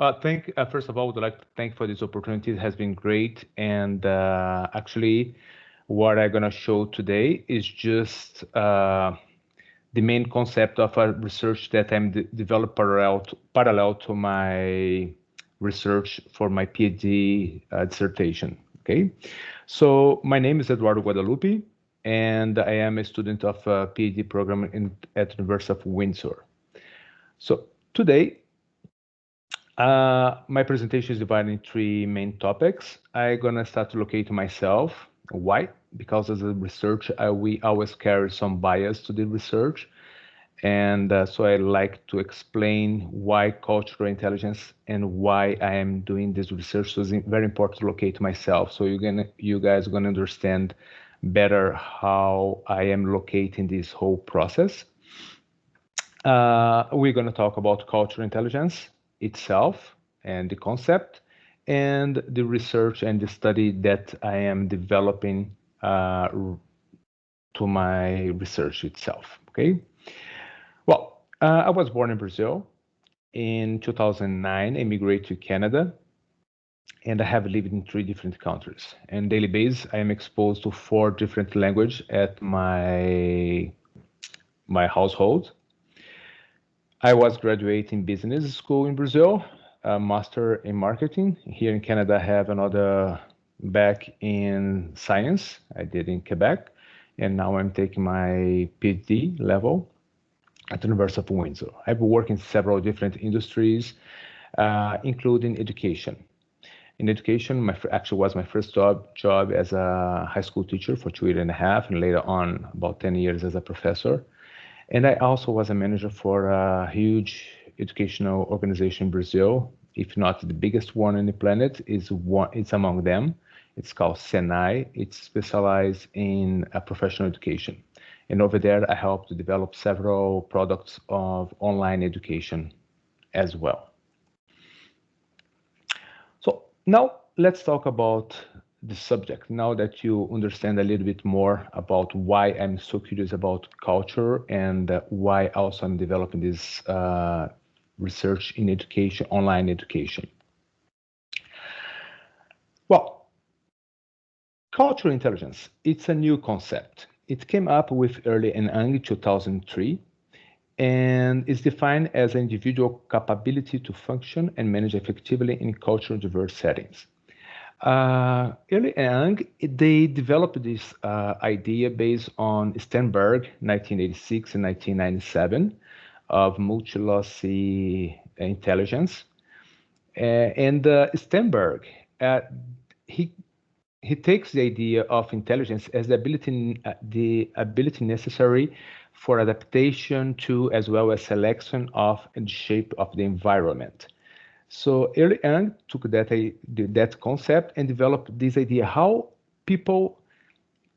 First of all, I would like to thank for this opportunity. It has been great. And actually, what I'm going to show today is just the main concept of a research that I'm developed parallel to my research for my PhD dissertation. Okay, so my name is Eduardo Guadalupe, and I am a student of a PhD program at the University of Windsor. So today, my presentation is divided in three main topics. I'm gonna start to locate myself. Why? Because as a researcher, we always carry some bias to the research. And so I like to explain why cultural intelligence and why I am doing this research. So it's very important to locate myself. So you guys are gonna understand better how I am locating this whole process. We're gonna talk about cultural intelligence itself and the concept and the research and the study that I am developing to my research itself, okay? Well, I was born in Brazil. In 2009, immigrated to Canada, and I have lived in 3 different countries. On daily basis, I am exposed to 4 different languages at my household. I was graduating business school in Brazil, a master in marketing. Here in Canada, I have another back in science. I did in Quebec, and now I'm taking my PhD level at the University of Windsor. I've worked in several different industries, including education. In education, actually was my first job as a high school teacher for 2 years and a half, and later on about 10 years as a professor. And I also was a manager for a huge educational organization in Brazil, if not the biggest one on the planet, it's among them. It's called Senai. It's specialized in professional education. And over there, I helped to develop several products of online education as well. So now let's talk about the subject. Now that you understand a little bit more about why I'm so curious about culture and why also I'm developing this research in education, online education. Well, cultural intelligence, it's a new concept. It came up with Early and Young in 2003 and is defined as an individual capability to function and manage effectively in culturally diverse settings. Early and Young, they developed this idea based on Sternberg, 1986 and 1997, of multi-lossy intelligence. And Sternberg, he takes the idea of intelligence as the ability necessary for adaptation to, as well as selection of and shape of the environment. So Early Young took that concept and developed this idea how people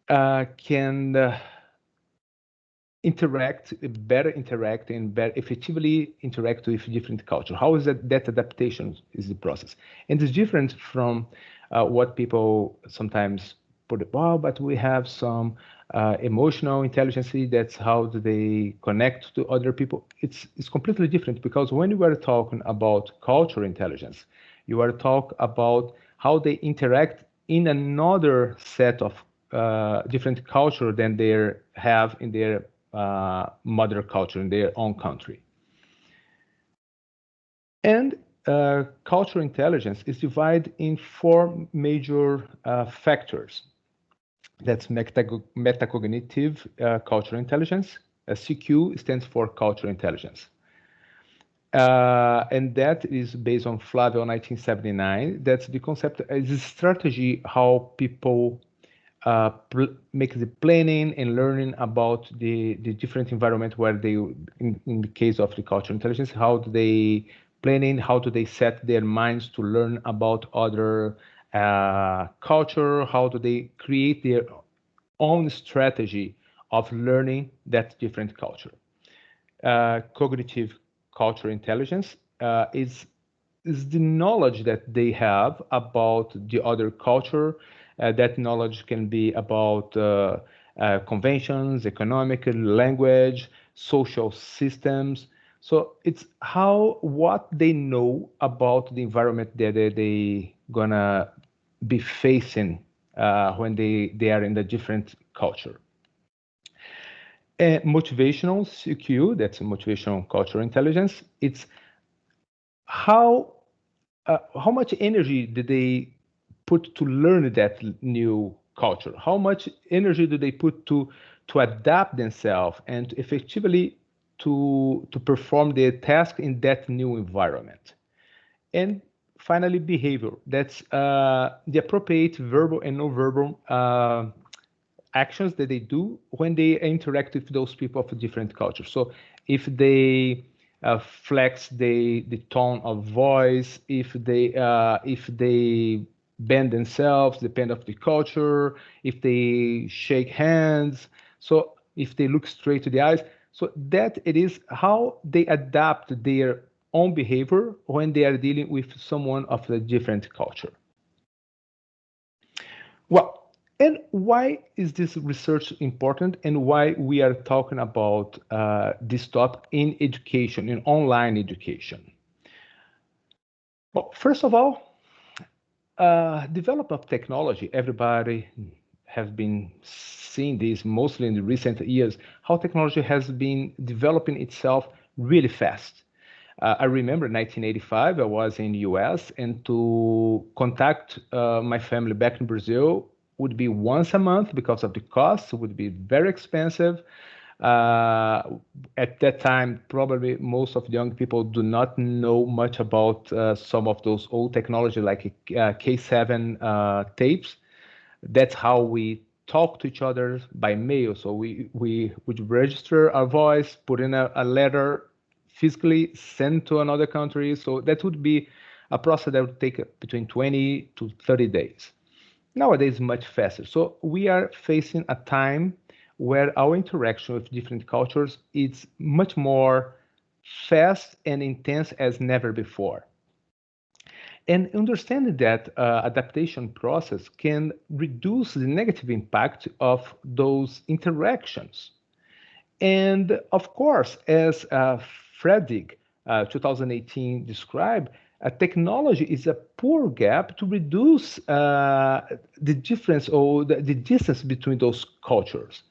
can better interact and better effectively interact with different culture. How is that adaptation is the process? And it's different from what people sometimes put, well, but we have some emotional intelligence, that's how do they connect to other people. It's completely different, because when you are talking about cultural intelligence, you are talking about how they interact in another set of different culture than they have in their mother culture, in their own country. And cultural intelligence is divided in 4 major factors. That's metacognitive cultural intelligence. CQ stands for cultural intelligence. And that is based on Flavio 1979. That's the concept, is a strategy how people make the planning and learning about the different environment where they, in the case of the cultural intelligence, how do they planning, how do they set their minds to learn about other culture, how do they create their own strategy of learning that different culture. Cognitive cultural intelligence is the knowledge that they have about the other culture. That knowledge can be about conventions, economic, language, social systems. So it's what they know about the environment that they gonna be facing when they are in a different culture. Motivational CQ, that's motivational cultural intelligence. It's how much energy do they put to learn that new culture? How much energy do they put to adapt themselves and effectively to perform their task in that new environment? And finally, behavior. That's the appropriate verbal and non-verbal actions that they do when they interact with those people of different cultures. So if they flex the tone of voice, if they bend themselves, depend of the culture, if they shake hands, so if they look straight to the eyes, so that it is how they adapt their own behavior when they are dealing with someone of a different culture. Well, and why is this research important, and why we are talking about this topic in education, in online education? Well, first of all, development of technology, everybody has been seeing this mostly in the recent years, how technology has been developing itself really fast. I remember 1985, I was in the US, and to contact my family back in Brazil would be once a month because of the cost, it would be very expensive. At that time, probably most of the young people do not know much about some of those old technology like K7 tapes. That's how we talk to each other by mail. So we would register our voice, put in a letter, physically send to another country. So that would be a process that would take between 20 to 30 days. Nowadays, much faster. So we are facing a time where our interaction with different cultures is much more fast and intense as never before. And understanding that adaptation process can reduce the negative impact of those interactions. And of course, as Fredrik 2018 described, technology is a poor gap to reduce the difference or the distance between those cultures.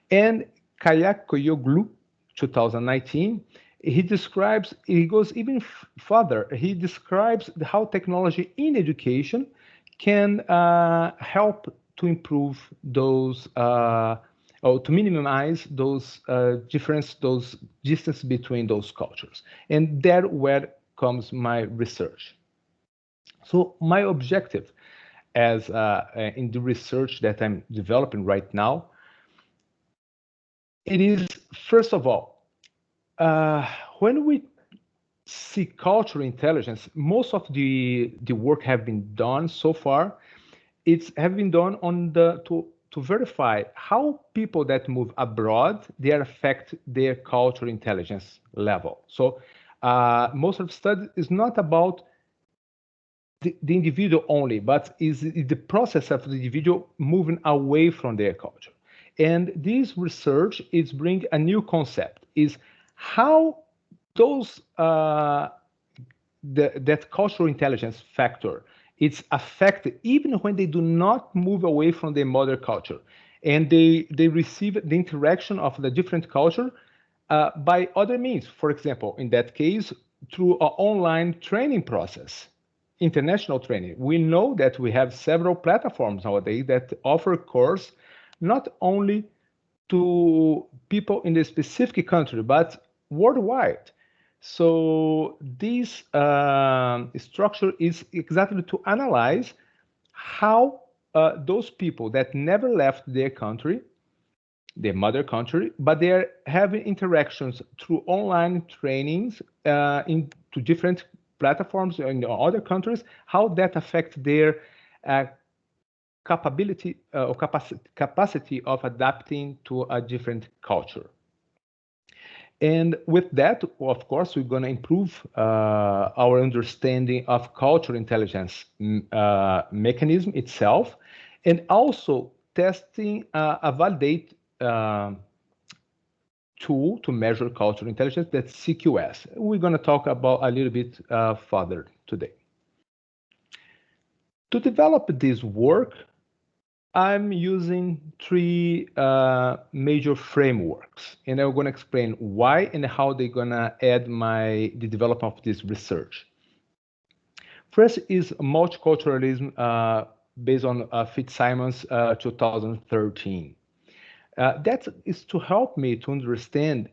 And Kayakkoyoglu 2019, he goes even further. He describes how technology in education can help to improve those or to minimize those those distance between those cultures. And there where comes my research. So my objective as in the research that I'm developing right now, it is first of all, when we see cultural intelligence, most of the work have been done so far. It's have been done on the to verify how people that move abroad they affect their cultural intelligence level. So most of the study is not about the individual only, but is the process of the individual moving away from their culture. And this research is bring a new concept: is how those that cultural intelligence factor it's affected even when they do not move away from their mother culture, and they receive the interaction of the different culture by other means. For example, in that case, through an online training process, international training. We know that we have several platforms nowadays that offer course not only to people in the specific country, but worldwide. So this structure is exactly to analyze how those people that never left their country, their mother country, but they are having interactions through online trainings into different platforms in other countries, how that affects their capability or capacity of adapting to a different culture. And with that, of course, we're going to improve our understanding of cultural intelligence mechanism itself, and also testing a validate tool to measure cultural intelligence, that's CQS. We're going to talk about a little bit further today. To develop this work, I'm using three major frameworks, and I'm going to explain why and how they're going to aid the development of this research. First is multiculturalism based on Fitzsimmons 2013. That is to help me to understand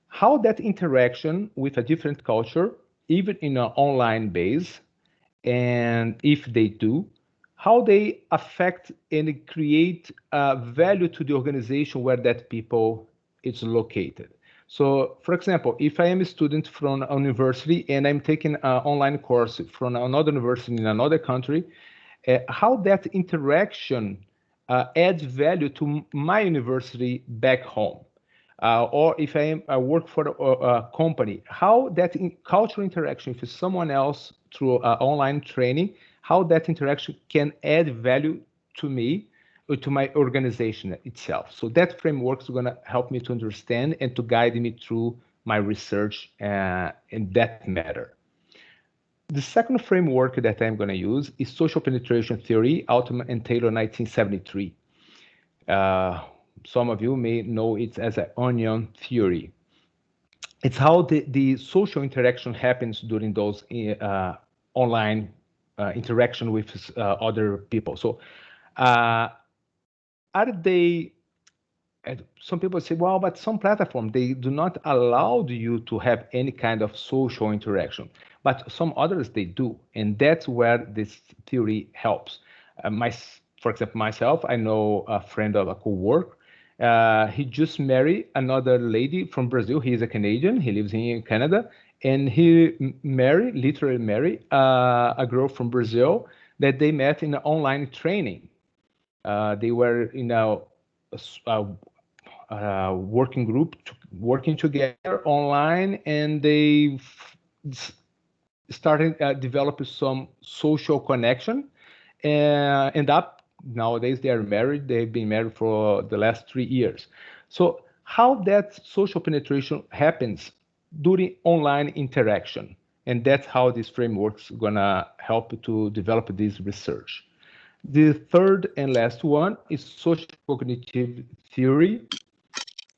how that interaction with a different culture, even in an online base, and if they do, how they affect and create value to the organization where that people is located. So, for example, if I am a student from a university and I'm taking an online course from another university in another country, how that interaction adds value to my university back home. Or if I work for a company, how that cultural interaction with someone else through online training, how that interaction can add value to me or to my organization itself. So that framework is going to help me to understand and to guide me through my research in that matter. The second framework that I'm going to use is social penetration theory, Altman and Taylor, 1973. Some of you may know it as an onion theory. It's how the social interaction happens during those online interaction with other people. So are they, and some people say, well, but some platforms, they do not allow you to have any kind of social interaction, but some others, they do. And that's where this theory helps. For example, myself, I know a friend of a co-worker. He just married another lady from Brazil. He is a Canadian. He lives in Canada. And he literally married a girl from Brazil that they met in an online training. They were in a working group, working together online, and they started developing some social connection. And nowadays they are married. They've been married for the last 3 years. So how that social penetration happens during online interaction, and that's how this framework's gonna help to develop this research. The third and last one is social cognitive theory.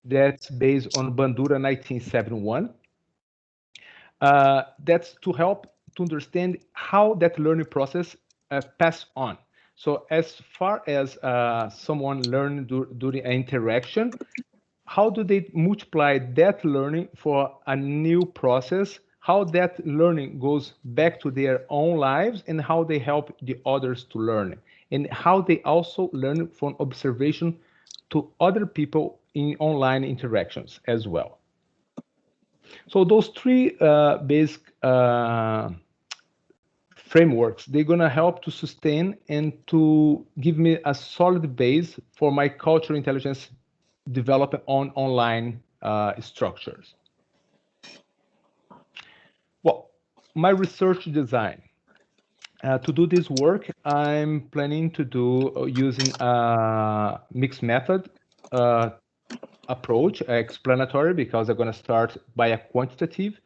That's based on Bandura 1971. That's to help to understand how that learning process pass on. So as far as someone learn during an interaction, how do they multiply that learning for a new process, how that learning goes back to their own lives, and how they help the others to learn, and how they also learn from observation to other people in online interactions as well. So those three basic frameworks, they're going to help to sustain and to give me a solid base for my cultural intelligence development on online structures. Well, my research design. To do this work, I'm planning to do using a mixed method approach, explanatory, because I'm going to start by a quantitative.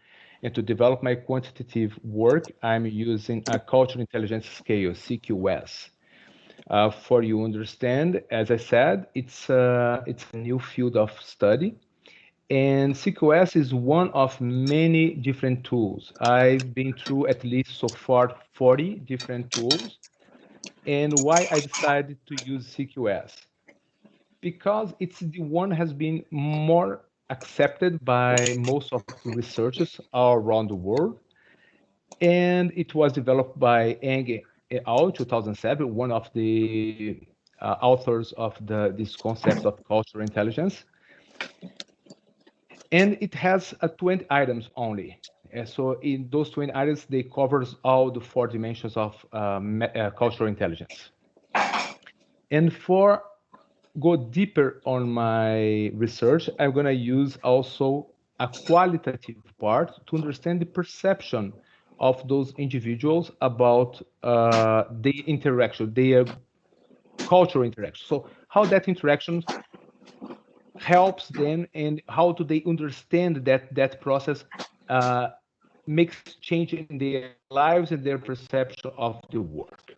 And to develop my quantitative work, I'm using a cultural intelligence scale, CQS. For you understand, as I said, it's a new field of study. And CQS is one of many different tools. I've been through at least so far 40 different tools. And why I decided to use CQS? Because it's the one has been more accepted by most of the researchers all around the world. And it was developed by Eng et al. 2007, one of the authors of these concepts of cultural intelligence. And it has 20 items only. So in those 20 items, they covers all the 4 dimensions of cultural intelligence. And for go deeper on my research, I'm going to use also a qualitative part to understand the perception of those individuals about the interaction, their cultural interaction. So how that interaction helps them and how do they understand that process makes change in their lives and their perception of the work.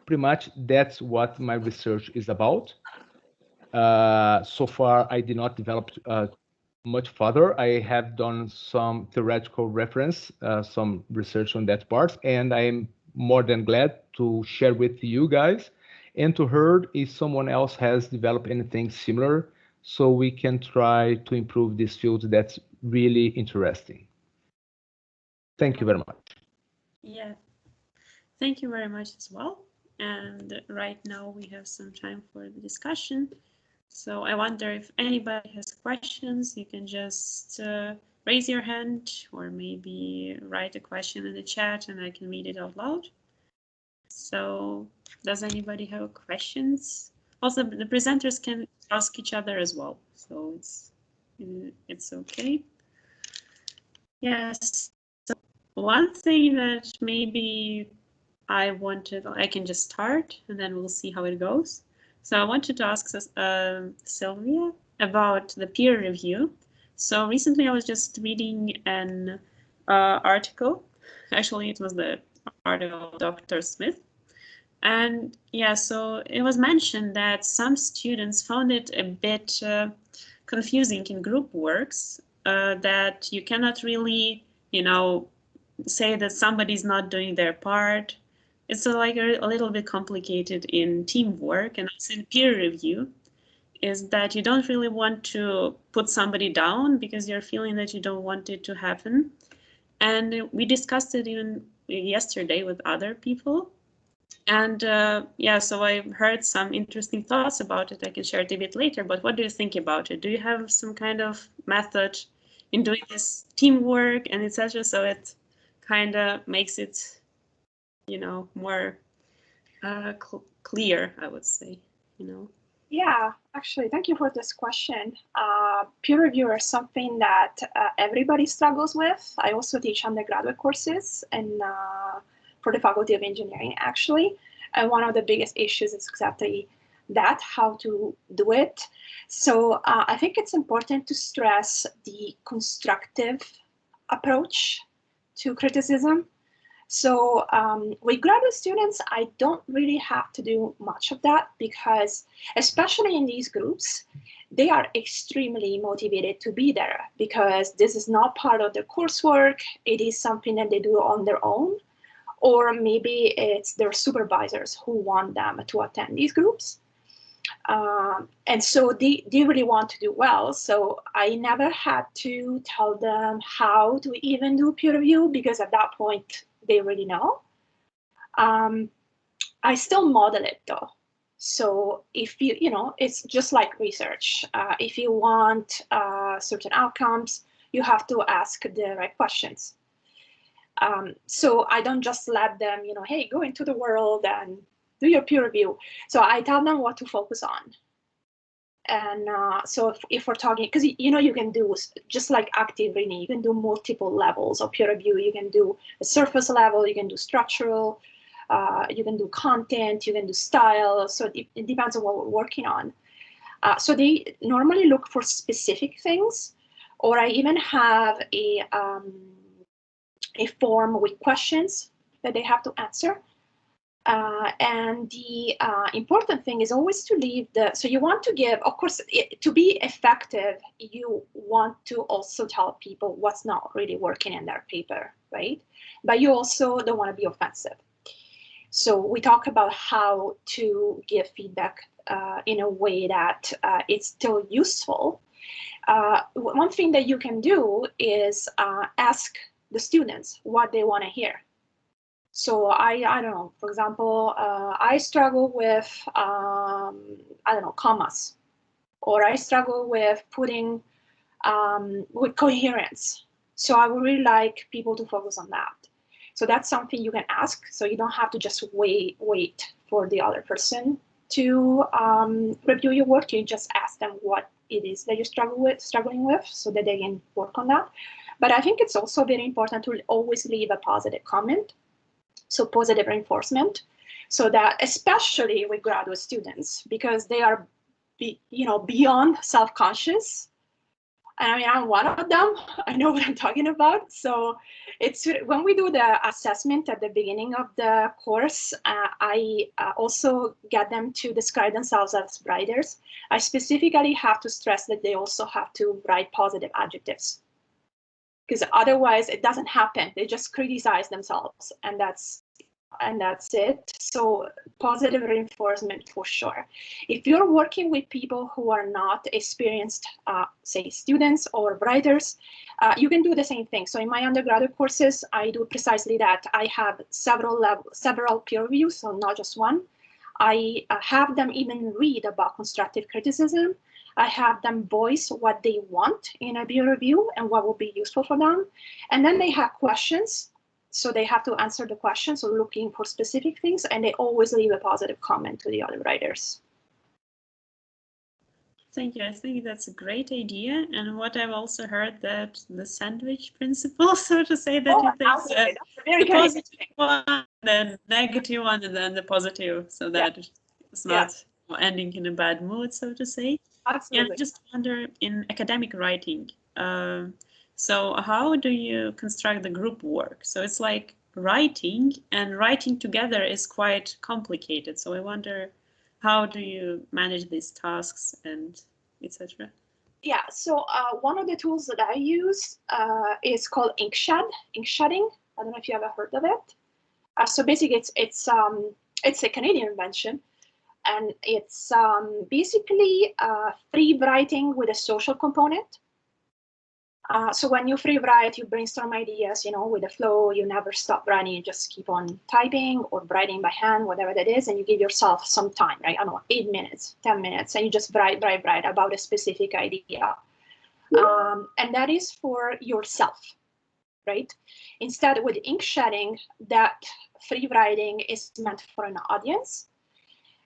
Pretty much that's what my research is about. So far, I did not develop much further. I have done some theoretical reference, some research on that part, and I'm more than glad to share with you guys and to hear if someone else has developed anything similar so we can try to improve this field that's really interesting. Thank you very much. Yeah, thank you very much as well. And right now we have some time for the discussion. So I wonder if anybody has questions, you can just raise your hand or maybe write a question in the chat and I can read it out loud. So does anybody have questions? Also, the presenters can ask each other as well, so it's okay. Yes, so one thing that maybe I can just start and then we'll see how it goes. So I wanted to ask Sylvia about the peer review. So recently I was just reading an article. Actually, it was the article of Dr. Smith. And yeah, so it was mentioned that some students found it a bit confusing in group works, that you cannot really, say that somebody's not doing their part. It's like a little bit complicated in teamwork and also in peer review, is that you don't really want to put somebody down because you're feeling that you don't want it to happen. And we discussed it even yesterday with other people. And yeah, so I heard some interesting thoughts about it. I can share it a bit later, but what do you think about it? Do you have some kind of method in doing this teamwork and etc.? So it kind of makes it, more clear, I would say, Yeah, actually, thank you for this question. Peer review is something that everybody struggles with. I also teach undergraduate courses and for the Faculty of Engineering, actually. And one of the biggest issues is exactly that, how to do it. So I think it's important to stress the constructive approach to criticism. So with graduate students, I don't really have to do much of that because, especially in these groups, they are extremely motivated to be there because this is not part of their coursework. It is something that they do on their own, or maybe it's their supervisors who want them to attend these groups. And so they really want to do well. So I never had to tell them how to even do peer review because at that point, they already know. I still model it though. So if it's just like research. If you want certain outcomes, you have to ask the right questions. So I don't just let them, hey, go into the world and do your peer review. So I tell them what to focus on. And so if we're talking, because you can do, just like active reading, you can do multiple levels of peer review. You can do a surface level, you can do structural, you can do content, you can do style. So it depends on what we're working on. So they normally look for specific things, or I even have a form with questions that they have to answer. And the important thing is always to leave so you want to give, of course, to be effective, you want to also tell people what's not really working in their paper, right? But you also don't want to be offensive. So we talk about how to give feedback in a way that it's still useful. One thing that you can do is ask the students what they want to hear. So I don't know, for example, I struggle with, commas, or I struggle with putting, with coherence. So I would really like people to focus on that. So that's something you can ask. So you don't have to just wait for the other person to review your work. You just ask them what it is that you're struggling with so that they can work on that. But I think it's also very important to always leave a positive comment. So positive reinforcement, so that especially with graduate students, because they are beyond self-conscious. I mean, I'm one of them. I know what I'm talking about. So it's when we do the assessment at the beginning of the course, I also get them to describe themselves as writers. I specifically have to stress that they also have to write positive adjectives, because otherwise it doesn't happen. They just criticize themselves, and that's it. So positive reinforcement for sure. If you're working with people who are not experienced, say students or writers, you can do the same thing. So in my undergraduate courses, I do precisely that. I have several peer reviews, so not just one. I have them even read about constructive criticism. I have them voice what they want in a peer review and what will be useful for them. And then they have questions. So they have to answer the questions, so looking for specific things, and they always leave a positive comment to the other writers. Thank you. I think that's a great idea. And what I've also heard, that the sandwich principle, so to say, that it takes the positive one, then negative one, and then the positive, so that it's not ending in a bad mood, so to say. Absolutely. And I just wonder, in academic writing, so how do you construct the group work? So it's like writing, and writing together is quite complicated. So I wonder, how do you manage these tasks and etc.? Yeah, so one of the tools that I use is called Inkshed, inksheding. I don't know if you ever heard of it. So basically, it's a Canadian invention, and it's basically free writing with a social component. So when you free write, you brainstorm ideas, with the flow. You never stop writing. You just keep on typing or writing by hand, whatever that is, and you give yourself some time, right? I don't know, 8 minutes, 10 minutes, and you just write about a specific idea. And that is for yourself, right? Instead, with ink shedding, that free writing is meant for an audience.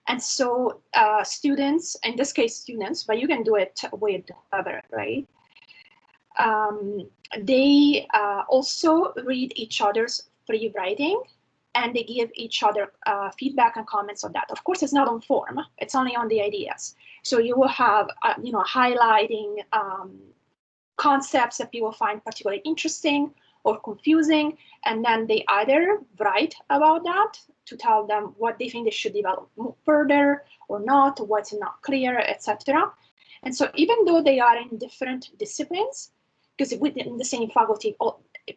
And so students, in this case students, but you can do it with whoever, right? They also read each other's free writing, and they give each other feedback and comments on that. Of course, it's not on form, it's only on the ideas. So you will have, highlighting concepts that people find particularly interesting or confusing, and then they either write about that to tell them what they think they should develop further or not, what's not clear, etc. And so even though they are in different disciplines, because within the same faculty,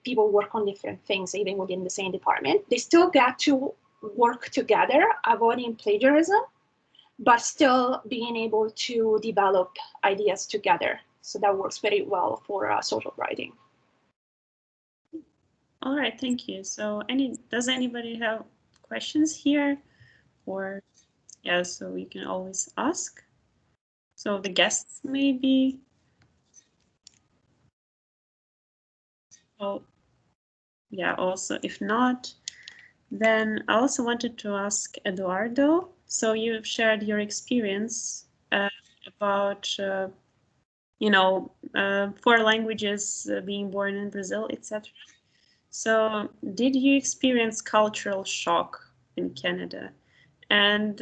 people work on different things, even within the same department, they still get to work together, avoiding plagiarism, but still being able to develop ideas together. So that works very well for social writing. All right, thank you. So does anybody have questions here? Or, yeah, so we can always ask. So the guests maybe. Oh, yeah, also, if not, then I also wanted to ask Eduardo. So you've shared your experience about, 4 languages, being born in Brazil, etc. So did you experience cultural shock in Canada? And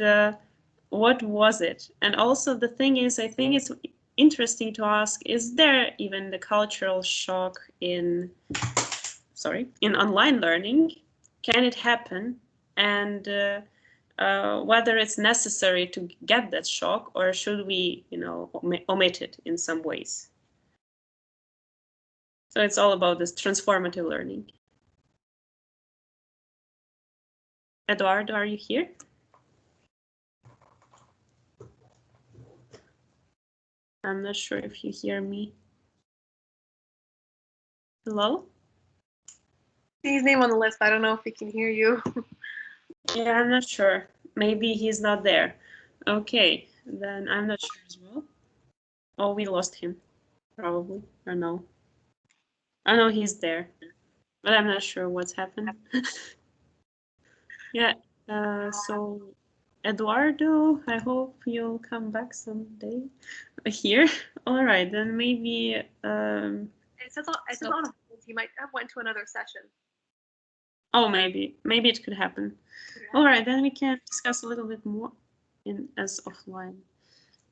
what was it? And also the thing is, I think it's interesting to ask, is there even the cultural shock in online learning? Can it happen? And whether it's necessary to get that shock, or should we, omit it in some ways? So it's all about this transformative learning. Eduardo, are you here? I'm not sure if you hear me. Hello? See his name on the list. I don't know if he can hear you. Yeah, I'm not sure. Maybe he's not there. Okay, then I'm not sure as well. Oh, we lost him, probably, or no. I know he's there, but I'm not sure what's happened. Yeah, so Eduardo, I hope you'll come back someday here. All right, then maybe. It says on hold. He might have went to another session. Oh, maybe it could happen. Yeah. All right, then we can discuss a little bit more as offline.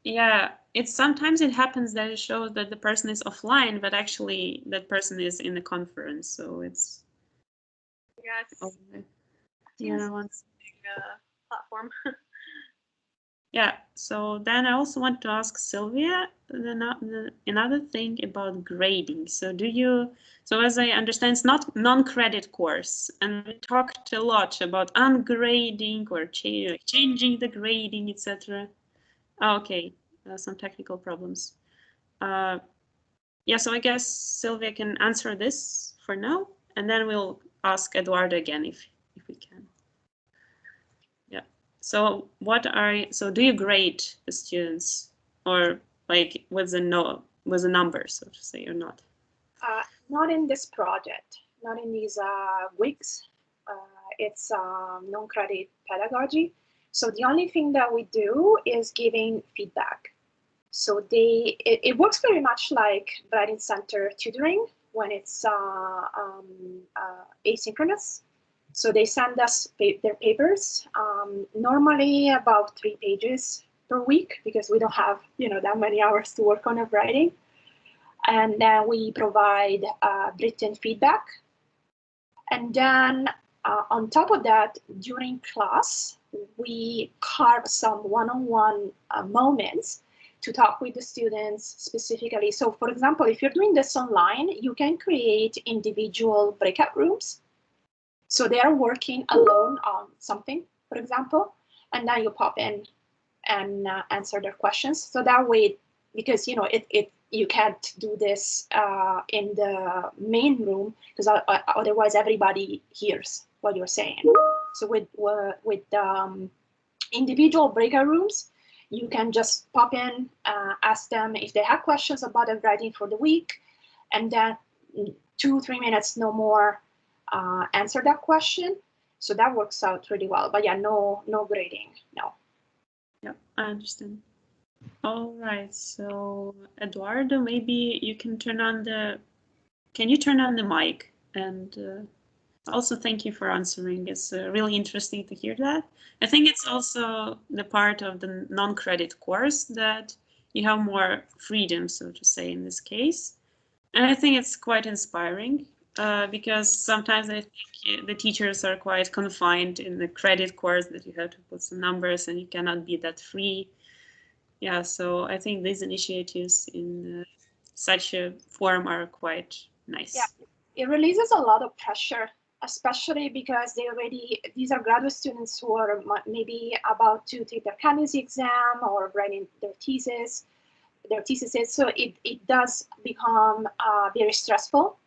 Yeah, it's sometimes it happens that it shows that the person is offline, but actually that person is in the conference. So it's Yes. yeah, once. Platform. Yeah. So then I also want to ask Sylvia another thing about grading. So so as I understand, it's not non-credit course, and we talked a lot about ungrading or changing the grading, etc. Okay, some technical problems. Yeah, so I guess Sylvia can answer this for now, and then we'll ask Eduardo again if we can. Yeah. So do you grade the students, or like with a number, so to say, or not? Not in this project, not in these weeks. It's non-credit pedagogy. So the only thing that we do is giving feedback. So it works very much like Writing Center tutoring when it's asynchronous. So they send us their papers, normally about 3 pages per week, because we don't have that many hours to work on a writing. And then we provide written feedback. And then on top of that, during class, we carve some one-on-one moments to talk with the students specifically. So for example, if you're doing this online, you can create individual breakout rooms. So they are working alone on something, for example, and then you pop in and answer their questions. So that way, because you can't do this in the main room, because otherwise everybody hears what you're saying. So with individual breakout rooms, you can just pop in, ask them if they have questions about the writing for the week, and then 2-3 minutes, no more, answer that question. So that works out really well. But yeah, no grading, no. Yeah, I understand. All right, so Eduardo, maybe you can turn on the mic? And also thank you for answering. It's really interesting to hear that. I think it's also the part of the non-credit course that you have more freedom, so to say, in this case. And I think it's quite inspiring because sometimes I think the teachers are quite confined in the credit course, that you have to put some numbers and you cannot be that free. Yeah, so I think these initiatives in such a form are quite nice. Yeah, it releases a lot of pressure, especially because these are graduate students who are maybe about to take their candidacy exam or writing their theses. So it does become very stressful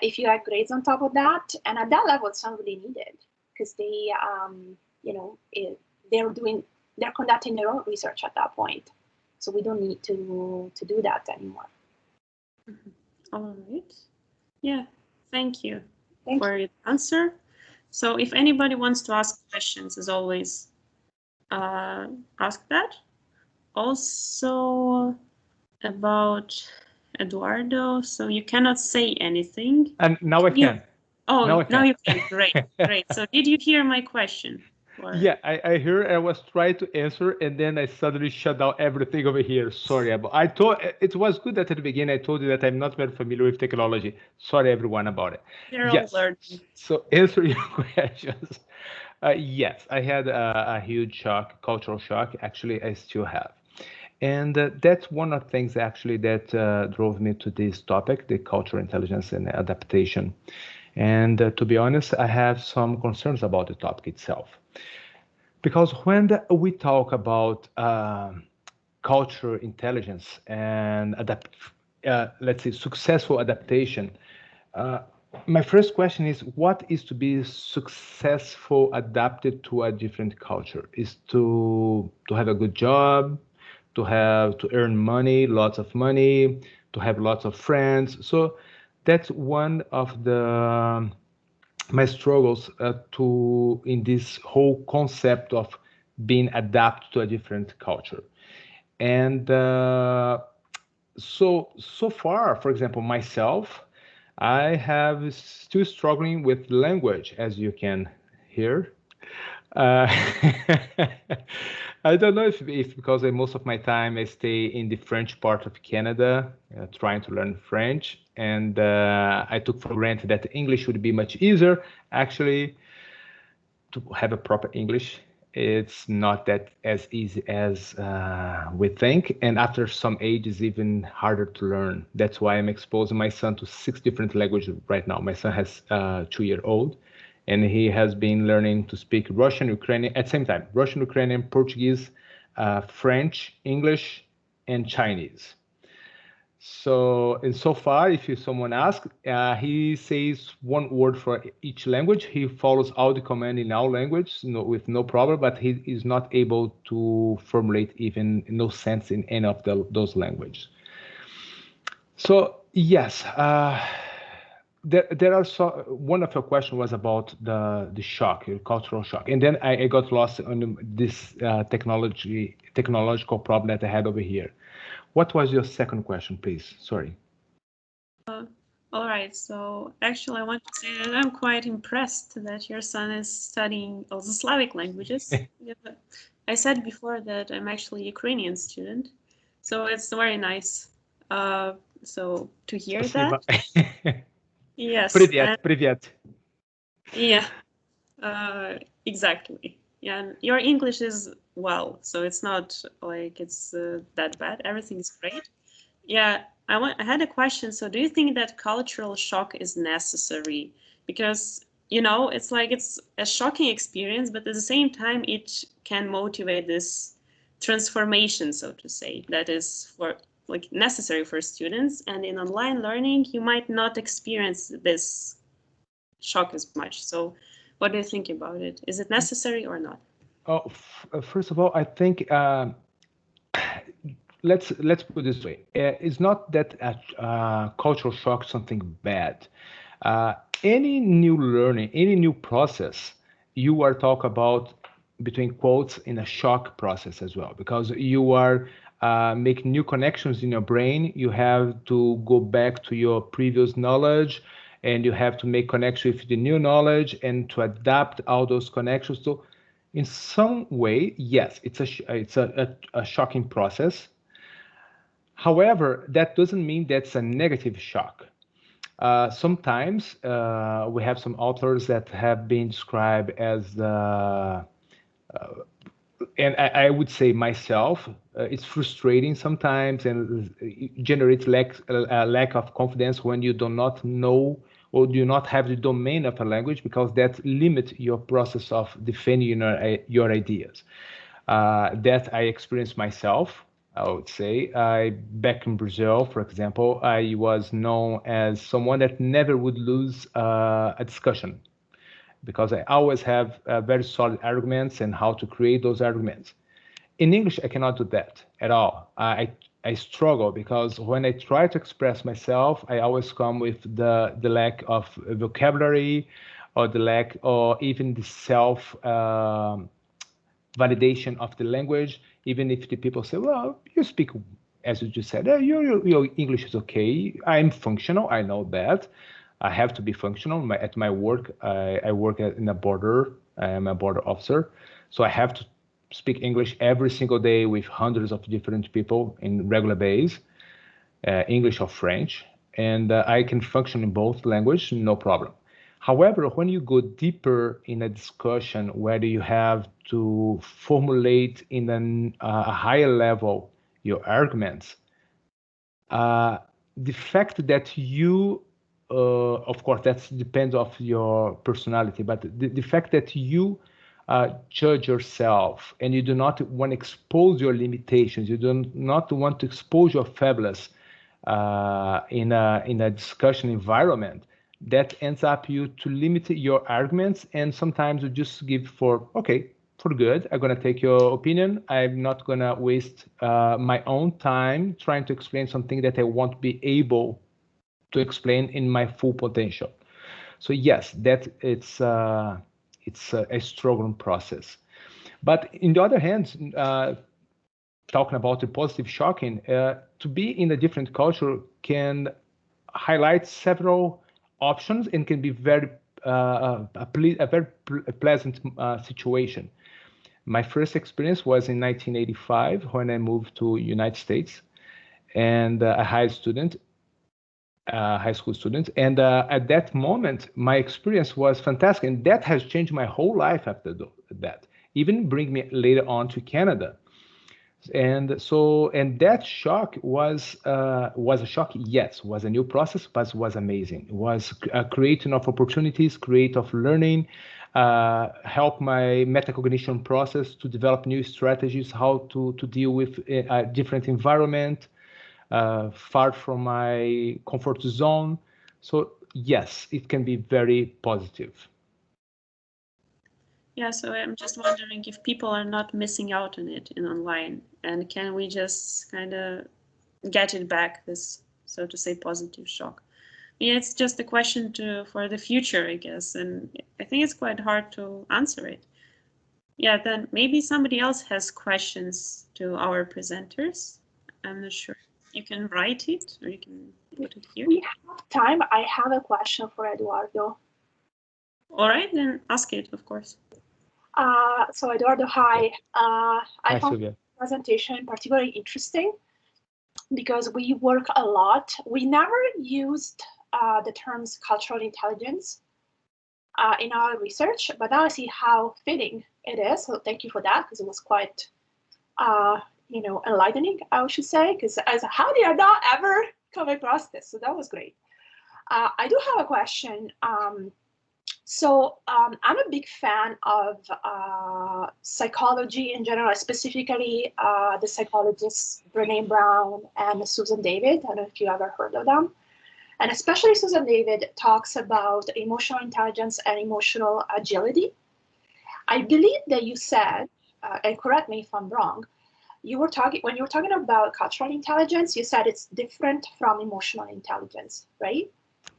if you add grades on top of that. And at that level, it's not really needed, because they're conducting their own research at that point. So we don't need to do that anymore. All right. Yeah, thank you for your answer. So if anybody wants to ask questions, as always, ask that. Also about Eduardo, so you cannot say anything. And now I can. Oh, now you can. Great, great. So did you hear my question? Yeah, I heard. I was trying to answer, and then I suddenly shut down everything over here. Sorry, I thought it was good that at the beginning I told you that I'm not very familiar with technology. Sorry, everyone, about it. Yes. All learning. So answer your questions. Yes, I had a huge shock, cultural shock. Actually, I still have. And that's one of the things actually that drove me to this topic, the cultural intelligence and adaptation. And to be honest, I have some concerns about the topic itself. Because when we talk about cultural intelligence and let's say successful adaptation, my first question is, what is to be successful adapted to a different culture? Is to have a good job, to earn money, lots of money, to have lots of friends. So that's one of my struggles in this whole concept of being adapted to a different culture. And so far, for example, myself, I have still struggling with language, as you can hear. I don't know if because most of my time I stay in the French part of Canada, trying to learn French, and I took for granted that English would be much easier. Actually, to have a proper English, it's not that as easy as we think, and after some age, it's even harder to learn. That's why I'm exposing my son to 6 different languages right now. My son has 2-year-old, and he has been learning to speak Russian, Ukrainian at the same time. Russian, Ukrainian, Portuguese, French, English, and Chinese. So far, if someone asks, he says one word for each language. He follows all the command in all languages with no problem, but he is not able to formulate even no sense in any of those languages. So yes, there are one of your questions was about the shock, the cultural shock, and then I got lost on this technological problem that I had over here. What was your second question, please? Sorry. All right. So actually, I want to say that I'm quite impressed that your son is studying also Slavic languages. Yeah, I said before that I'm actually a Ukrainian student, so it's very nice. So to hear that. Yes. Привет. Yeah. Exactly. Yeah. And your English is well, so it's not like it's that bad. Everything is great. Yeah. I had a question. So do you think that cultural shock is necessary? Because, it's like it's a shocking experience, but at the same time, it can motivate this transformation, so to say, that is necessary for students. And in online learning, you might not experience this shock as much. So what do you think about it? Is it necessary or not? Oh, first of all, I think let's put it this way. It's not that cultural shock is something bad. Any new learning, any new process, you are talking about between quotes in a shock process as well, because you are making new connections in your brain. You have to go back to your previous knowledge, and you have to make connections with the new knowledge and to adapt all those connections. So in some way, yes, it's a shocking process. However, that doesn't mean that's a negative shock. Sometimes we have some authors that have been described as and I would say myself, it's frustrating sometimes, and it generates a lack of confidence when you do not know or do not have the domain of a language, because that limits your process of defending your ideas. That I experienced myself, I would say. Back in Brazil, for example, I was known as someone that never would lose a discussion, because I always have very solid arguments and how to create those arguments. In English, I cannot do that at all. I struggle because when I try to express myself, I always come with the lack of vocabulary, or the lack, or even the self validation of the language. Even if the people say, well, you speak, as you just said, your English is okay. I'm functional, I know that. I have to be functional. At my work, I work in a border. I am a border officer, so I have to speak English every single day with hundreds of different people in regular basis, English or French, and I can function in both languages, no problem. However, when you go deeper in a discussion where you have to formulate in a higher level your arguments, the fact that you of course, that depends of your personality, but the fact that you judge yourself and you do not want to expose your limitations, you do not want to expose your failures in a discussion environment, that ends up you to limit your arguments, and sometimes you just give for good. I'm gonna take your opinion. I'm not gonna waste my own time trying to explain something that I won't be able to explain in my full potential. So yes, that it's a struggling process. But in the other hand, talking about the positive shocking, to be in a different culture can highlight several options and can be a very pleasant situation. My first experience was in 1985 when I moved to United States, and a high school student. And at that moment, my experience was fantastic, and that has changed my whole life after that. Even bring me later on to Canada. And that shock was a shock. Yes, was a new process, but was amazing. It was creating of opportunities, create of learning, help my metacognition process to develop new strategies, how to deal with a different environment, far from my comfort zone. So yes, it can be very positive. Yeah, so I'm just wondering if people are not missing out on it in online, and can we just kind of get it back, this, so to say, positive shock? Yeah, it's just a question for the future, I guess, and I think it's quite hard to answer it. Yeah, then maybe somebody else has questions to our presenters. I'm not sure. You can write it, or you can put it here. We have time. I have a question for Eduardo. All right, then ask it, of course. So Eduardo, hi. I found Sylvia. the presentation particularly interesting because we work a lot. We never used the terms cultural intelligence in our research, but now I see how fitting it is. So thank you for that, because it was quite, enlightening, I should say, because how did I not ever come across this? So that was great. I do have a question. I'm a big fan of psychology in general, specifically the psychologists Brené Brown and Susan David. I don't know if you ever heard of them. And especially Susan David talks about emotional intelligence and emotional agility. I believe that you said, and correct me if I'm wrong, when you were talking about cultural intelligence, you said it's different from emotional intelligence, right?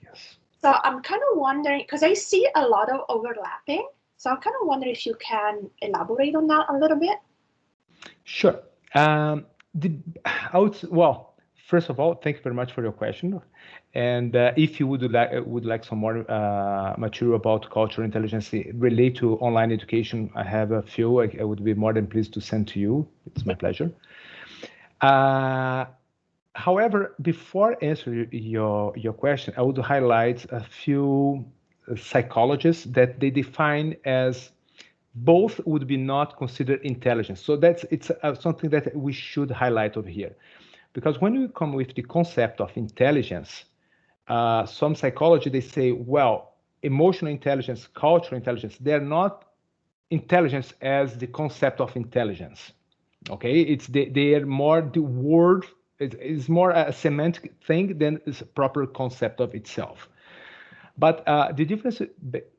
Yes. So I'm kind of wondering, because I see a lot of overlapping. So I'm kind of wondering if you can elaborate on that a little bit. Sure. First of all, thank you very much for your question. And if you would like some more material about cultural intelligence related to online education, I have a few. I would be more than pleased to send to you. It's my pleasure. However, before answering your question, I would highlight a few psychologists that they define as both would be not considered intelligence. So it's something that we should highlight over here. Because when we come with the concept of intelligence, some psychology, they say, well, emotional intelligence, cultural intelligence, they're not intelligence as the concept of intelligence. Okay, they are more the word. It's more a semantic thing than a proper concept of itself. But the difference,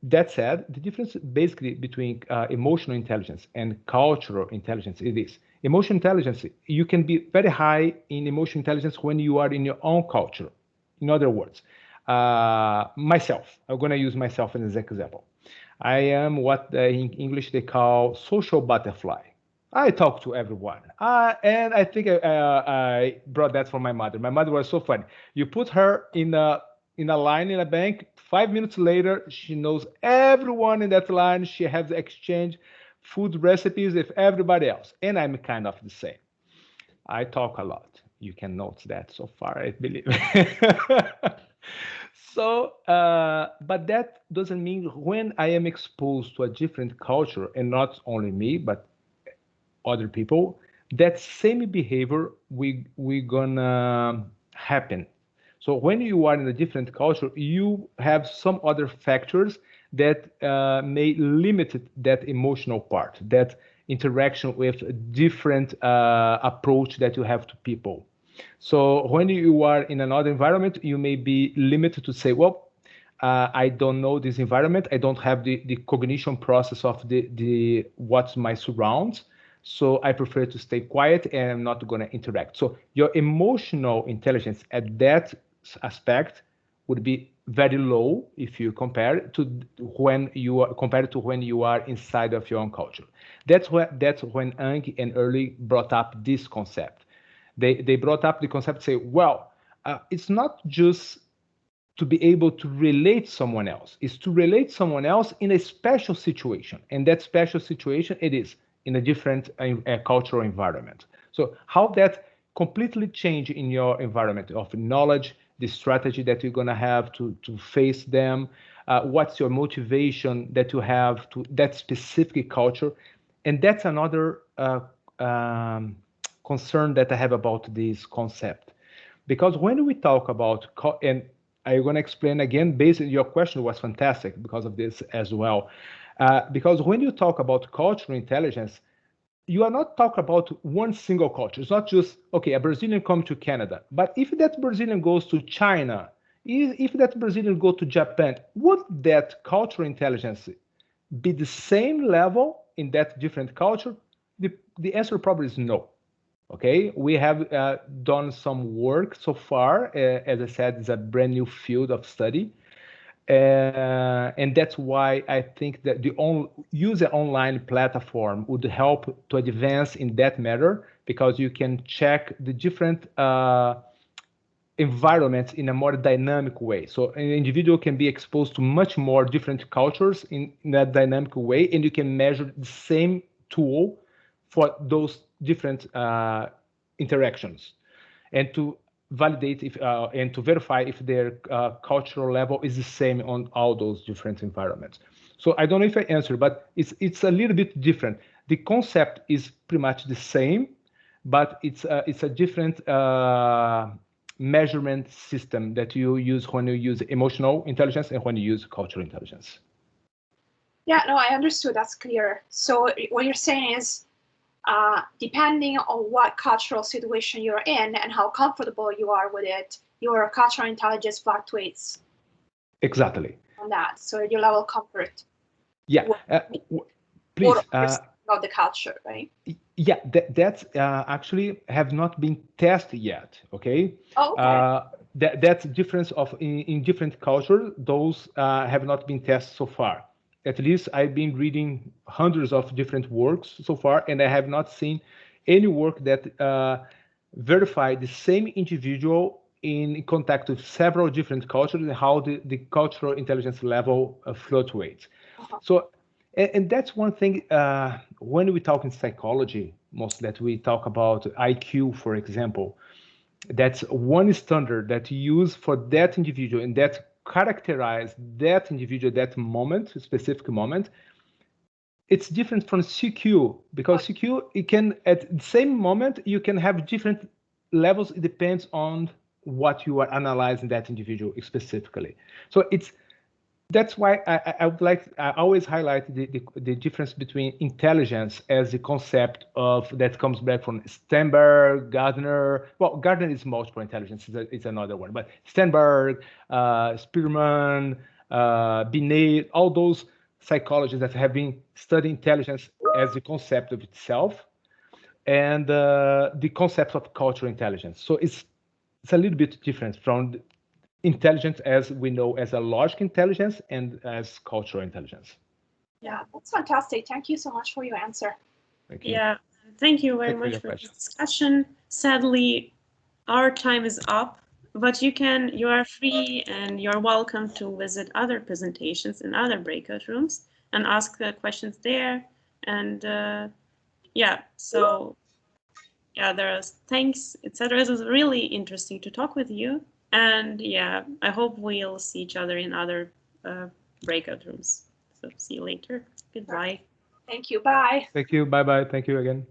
that said, the difference basically between emotional intelligence and cultural intelligence is this. Emotional intelligence, you can be very high in emotional intelligence when you are in your own culture. In other words, myself, I'm going to use myself as an example. I am what in English they call social butterfly. I talk to everyone. And I think I brought that from my mother. My mother was so funny. You put her in a line in a bank, 5 minutes later, she knows everyone in that line. She has exchanged food recipes with everybody else. And I'm kind of the same. I talk a lot. You can note that so far, I believe. So, but that doesn't mean when I am exposed to a different culture, and not only me, but other people, that same behavior we gonna happen. So when you are in a different culture, you have some other factors that may limit that emotional part, that interaction with a different approach that you have to people. So when you are in another environment, you may be limited to say, well, I don't know this environment. I don't have the cognition process of the what's my surrounds. So I prefer to stay quiet and I'm not going to interact. So your emotional intelligence at that aspect would be very low if you compare to when you are inside of your own culture. That's when Ang and Early brought up this concept. They brought up the concept, say, well, it's not just to be able to relate someone else. It's to relate someone else in a special situation. And that special situation, it is in a different cultural environment. So how that completely change in your environment of knowledge, the strategy that you're going to have to face them, what's your motivation that you have to that specific culture. And that's another concern that I have about this concept. Because when we talk about, and I'm going to explain again, basically your question was fantastic because of this as well. Because when you talk about cultural intelligence, you are not talking about one single culture. It's not just, okay, a Brazilian come to Canada, but if that Brazilian goes to China, if that Brazilian go to Japan, would that cultural intelligence be the same level in that different culture? The answer probably is no. Okay, we have done some work so far. As I said, it's a brand new field of study. And that's why I think that use an online platform would help to advance in that matter, because you can check the different environments in a more dynamic way. So an individual can be exposed to much more different cultures in that dynamic way, and you can measure the same tool for those different interactions, and to validate if and to verify if their cultural level is the same on all those different environments. So I don't know if I answered, but it's a little bit different. The concept is pretty much the same, but it's a different measurement system that you use when you use emotional intelligence and when you use cultural intelligence. Yeah, no, I understood. That's clear. So what you're saying is, depending on what cultural situation you're in and how comfortable you are with it, your cultural intelligence fluctuates. Exactly. On that, so your level of comfort. Yeah. Please. Of the culture, right? Yeah, that's actually have not been tested yet. Okay. Oh, okay. That's difference of in different cultures. Those have not been tested so far. At least I've been reading hundreds of different works so far, and I have not seen any work that verify the same individual in contact with several different cultures and how the cultural intelligence level fluctuates. So, and that's one thing when we talk in psychology, most that we talk about IQ, for example. That's one standard that you use for that individual and that characterize that individual, that moment, specific moment. It's different from CQ, because CQ, it can, at the same moment, you can have different levels. It depends on what you are analyzing that individual specifically. So that's why I always highlight the difference between intelligence as the concept of that comes back from Sternberg, Gardner. Well, Gardner is multiple intelligence, it's another one, but Sternberg, Spearman, Binet, all those psychologists that have been studying intelligence as the concept of itself, and the concept of cultural intelligence. So it's a little bit different from intelligence as we know as a logic intelligence and as cultural intelligence. Yeah, that's fantastic. Thank you so much for your answer. Thank you. Yeah, thank you very much for this discussion. Sadly, our time is up, but you are free and you're welcome to visit other presentations in other breakout rooms and ask questions there. And yeah, so yeah, there's thanks, etc. It was really interesting to talk with you. And yeah, I hope we'll see each other in other breakout rooms. So see you later. Goodbye. Thank you. Bye. Thank you. Bye-bye. Thank you again.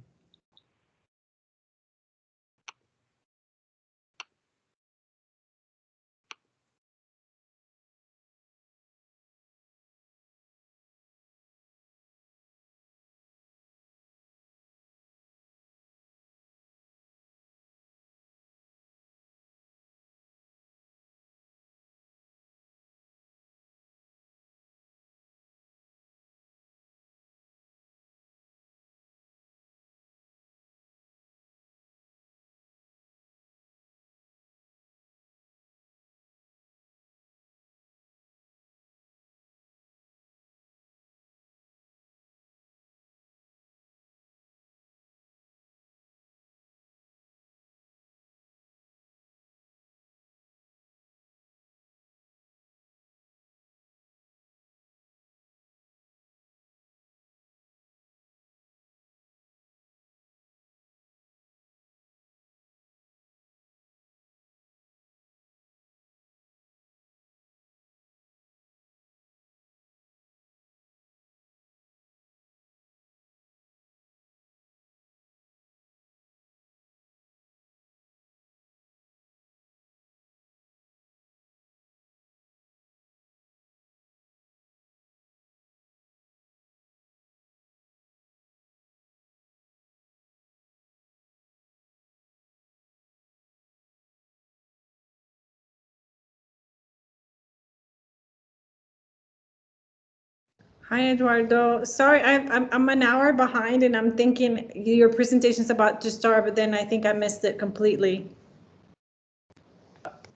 Hi, Eduardo. Sorry, I'm an hour behind, and I'm thinking your presentation's about to start, but then I think I missed it completely.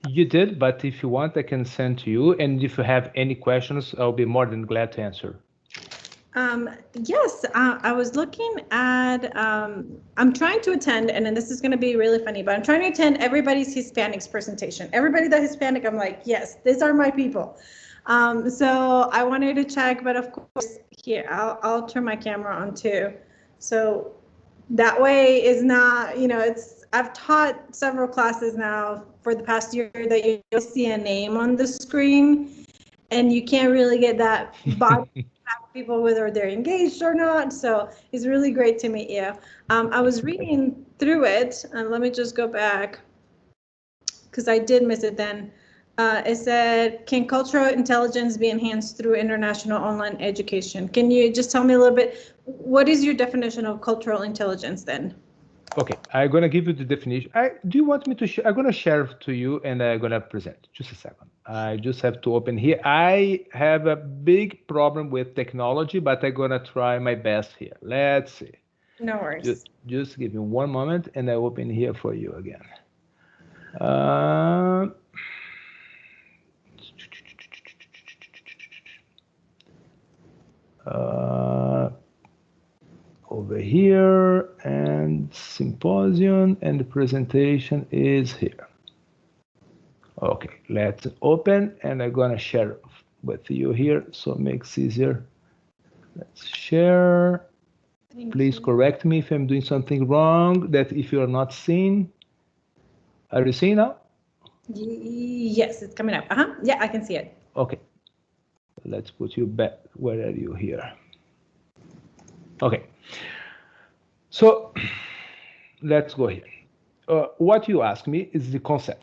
You did, but if you want, I can send to you. And if you have any questions, I'll be more than glad to answer. Yes, I was looking at, I'm trying to attend, and then this is going to be really funny, but I'm trying to attend everybody's Hispanics presentation. Everybody that's Hispanic, I'm like, yes, these are my people. So I wanted to check, but of course, here, I'll turn my camera on too. So that way is not, you know, I've taught several classes now for the past year that you see a name on the screen and you can't really get that body people whether they're engaged or not. So it's really great to meet you. I was reading through it, and let me just go back because I did miss it then. It said, can cultural intelligence be enhanced through international online education? Can you just tell me a little bit, what is your definition of cultural intelligence then? Okay, I'm gonna give you the definition. Do you want me to share? I'm gonna share to you and I'm gonna present. Just a second. I just have to open here. I have a big problem with technology, but I'm gonna try my best here. Let's see. No worries. Just give me one moment and I open here for you again. Over here, and symposium, and the presentation is here. Okay, let's open, and I'm gonna share with you here so it makes easier. Let's share. Please correct me if I'm doing something wrong, that if you're not seeing. Are you seeing now? Yes, it's coming up. Yeah, I can see it. Okay, let's put you back. Where are you here? Okay, so let's go here. What you ask me is the concept.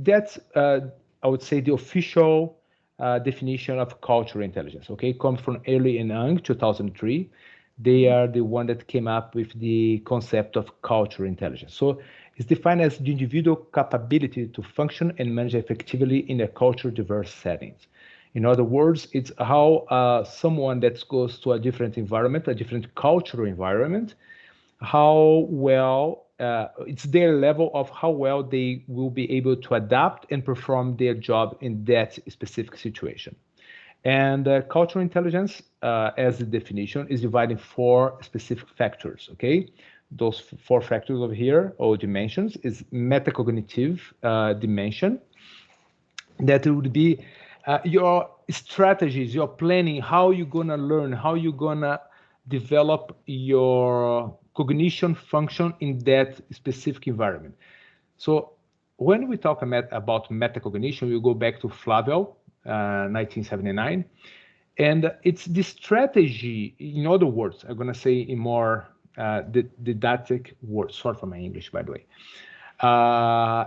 That's, I would say, the official definition of cultural intelligence. Okay, comes from Early and Young, 2003. They are the one that came up with the concept of cultural intelligence. So it's defined as the individual capability to function and manage effectively in a culturally diverse settings. In other words, it's how someone that goes to a different environment, a different cultural environment, how well it's their level of how well they will be able to adapt and perform their job in that specific situation. And cultural intelligence, as the definition, is divided in 4 specific factors, okay? Those 4 factors over here, or dimensions, is metacognitive dimension. That would be your strategies, your planning, how you're gonna learn, how you're gonna develop your cognition function in that specific environment. So when we talk about metacognition, we go back to Flavel, 1979, and it's the strategy. In other words, I'm going to say in more didactic words. Sorry for my English, by the way.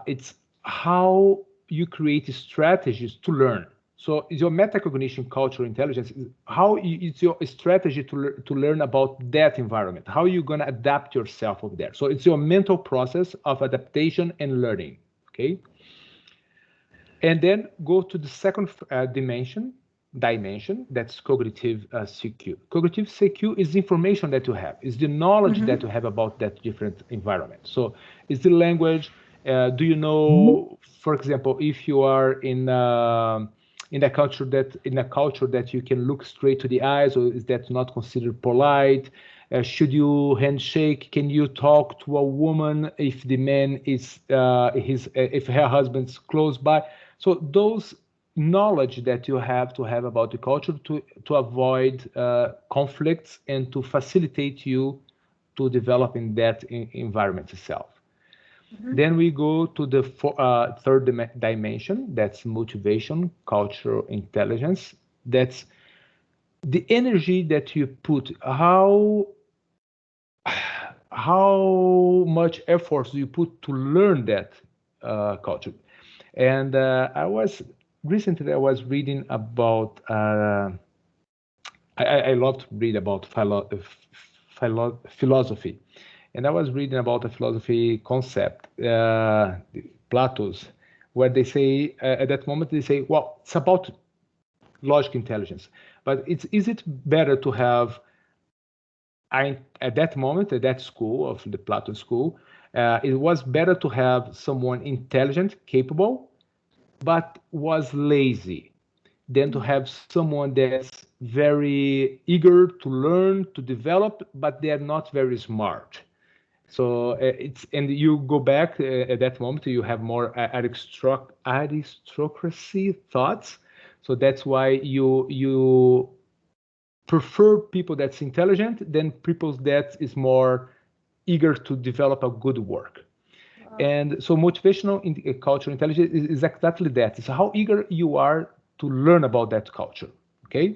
It's how you create strategies to learn. So your metacognition, cultural intelligence, is how it's your strategy to learn about that environment, how you're going to adapt yourself over there. So it's your mental process of adaptation and learning, okay? And then go to the second dimension, that's cognitive CQ. Cognitive CQ is the information that you have, is the knowledge that you have about that different environment. So it's the language. Do you know, for example, if you are in a culture that you can look straight to the eyes, or is that not considered polite? Should you handshake? Can you talk to a woman if the man is if her husband's close by? So those knowledge that you have to have about the culture to avoid conflicts and to facilitate you to develop in that environment itself. Then we go to the third dimension, that's motivation, cultural intelligence. That's the energy that you put, how much effort do you put to learn that culture. And I was reading about, I love to read about philosophy. And I was reading about a philosophy concept, Plato's, where they say, at that moment, they say, well, it's about logical intelligence. But is it better to have, at that moment, at that school, of the Plato School, it was better to have someone intelligent, capable, but was lazy, than to have someone that's very eager to learn, to develop, but they're not very smart. So and you go back at that moment, you have more aristocracy thoughts. So that's why you prefer people that's intelligent than people that is more eager to develop a good work. And so motivational cultural intelligence is exactly that. It's how eager you are to learn about that culture, okay?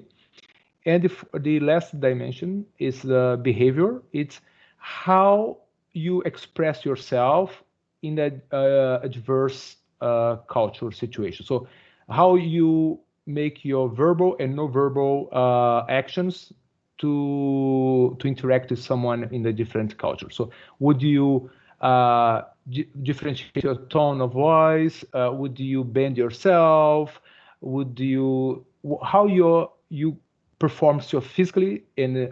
And the last dimension is the behavior. It's how you express yourself in a adverse cultural situation. So how you make your verbal and non-verbal actions to interact with someone in a different culture. So would you differentiate your tone of voice? Would you bend yourself? Would you, how you perform so physically in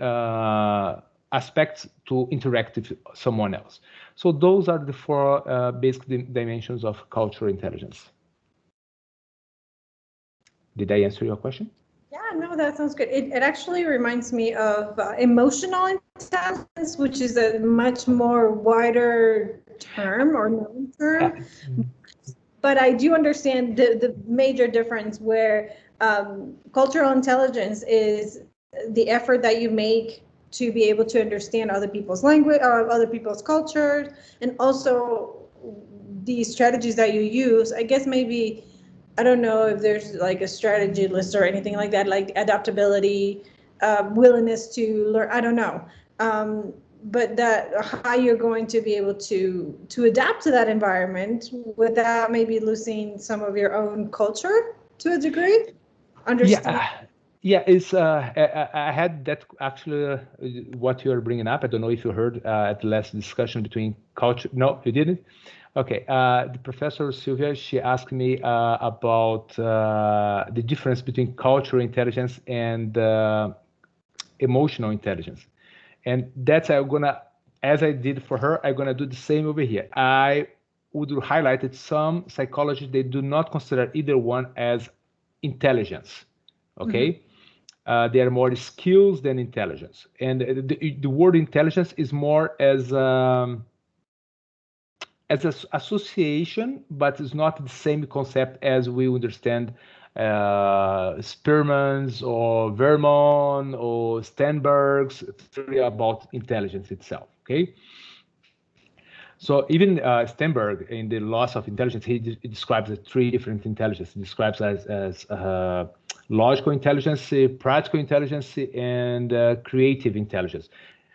aspects to interact with someone else? So those are the four basic dimensions of cultural intelligence. Did I answer your question? Yeah, no, that sounds good. It actually reminds me of emotional intelligence, which is a much more wider term or known term. But I do understand the major difference where cultural intelligence is the effort that you make to be able to understand other people's language, other people's cultures, and also the strategies that you use. I guess maybe, I don't know if there's like a strategy list or anything like that, like adaptability, willingness to learn, I don't know. But that how you're going to be able to adapt to that environment without maybe losing some of your own culture to a degree. Understand? Yeah, it's I had that actually what you're bringing up. I don't know if you heard at the last discussion between culture. No, you didn't. Okay, the professor Sylvia, she asked me about the difference between cultural intelligence and emotional intelligence. And that's I'm gonna, as I did for her, I'm gonna do the same over here. I would highlight that some psychologists, they do not consider either one as intelligence, okay? They are more skills than intelligence. And the word intelligence is more as an association, but it's not the same concept as we understand Spearman's or Vermont or Sternberg's theory about intelligence itself, okay? So even Sternberg, in the Loss of Intelligence, he describes the three different intelligences. He describes as logical intelligence, practical intelligence, and creative intelligence.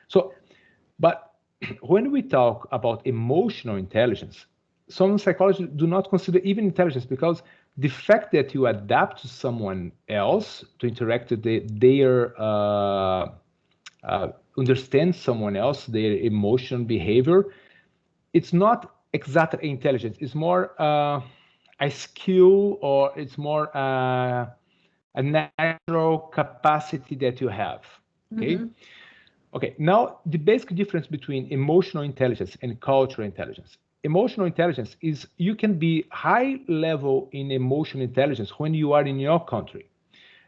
So, but when we talk about emotional intelligence, some psychologists do not consider even intelligence, because the fact that you adapt to someone else, to interact with their understand someone else, their emotional behavior, it's not exactly intelligence. It's more a skill, or it's more a natural capacity that you have. Okay. Okay. Now, the basic difference between emotional intelligence and cultural intelligence. Emotional intelligence is you can be high level in emotional intelligence when you are in your country,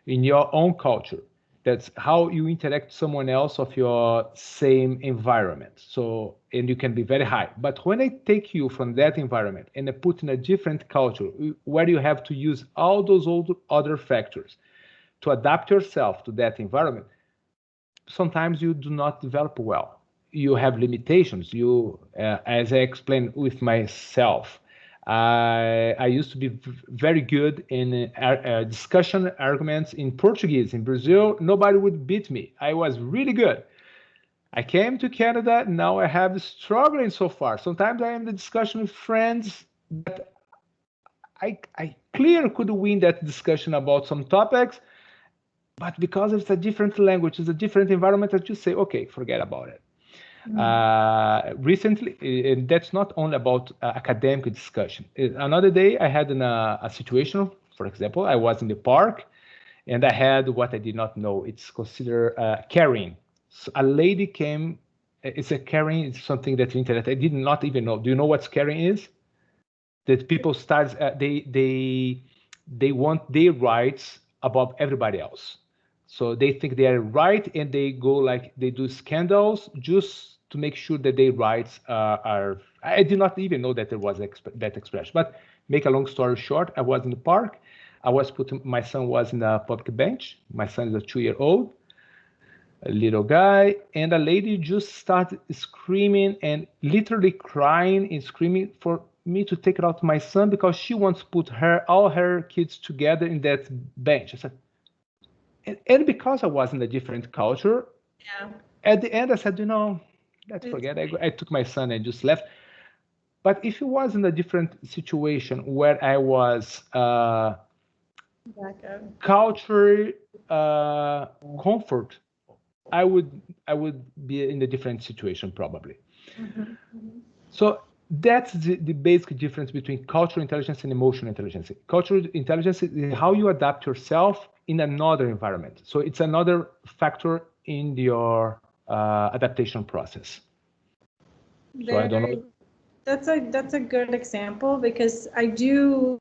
in your own culture. That's how you interact with someone else of your same environment. So, and you can be very high. But when I take you from that environment and I put in a different culture where you have to use all those other factors to adapt yourself to that environment, sometimes you do not develop well. You have limitations. You, as I explained with myself, I used to be very good in discussion arguments in Portuguese. In Brazil, nobody would beat me. I was really good. I came to Canada. Now I have struggling so far. Sometimes I am in the discussion with friends that I clearly could win that discussion about some topics, but because it's a different language, it's a different environment, I just say, okay, forget about it. Recently, and that's not only about academic discussion. Another day I had a situation, for example, I was in the park And I had what I did not know. It's considered caring. So a lady came. It's a caring. It's something that the internet I did not even know. Do you know what caring is? That people start they want their rights above everybody else. So they think they are right, and they go like they do scandals just to make sure that their rights are. I did not even know that there was that expression. But make a long story short, I was in the park. I was putting my son was in a public bench. My son is a 2-year-old, a little guy, and a lady just started screaming and literally crying and screaming for me to take out my son because she wants to put all her kids together in that bench. I said, and because I was in a different culture, Yeah. at the end I said, let's forget. I took my son and just left. But if it was in a different situation where I was culture comfort, I would be in a different situation probably. So that's the basic difference between cultural intelligence and emotional intelligence. Cultural intelligence is how you adapt yourself in another environment. So it's another factor in your adaptation process. So I don't know. That's a good example because I do.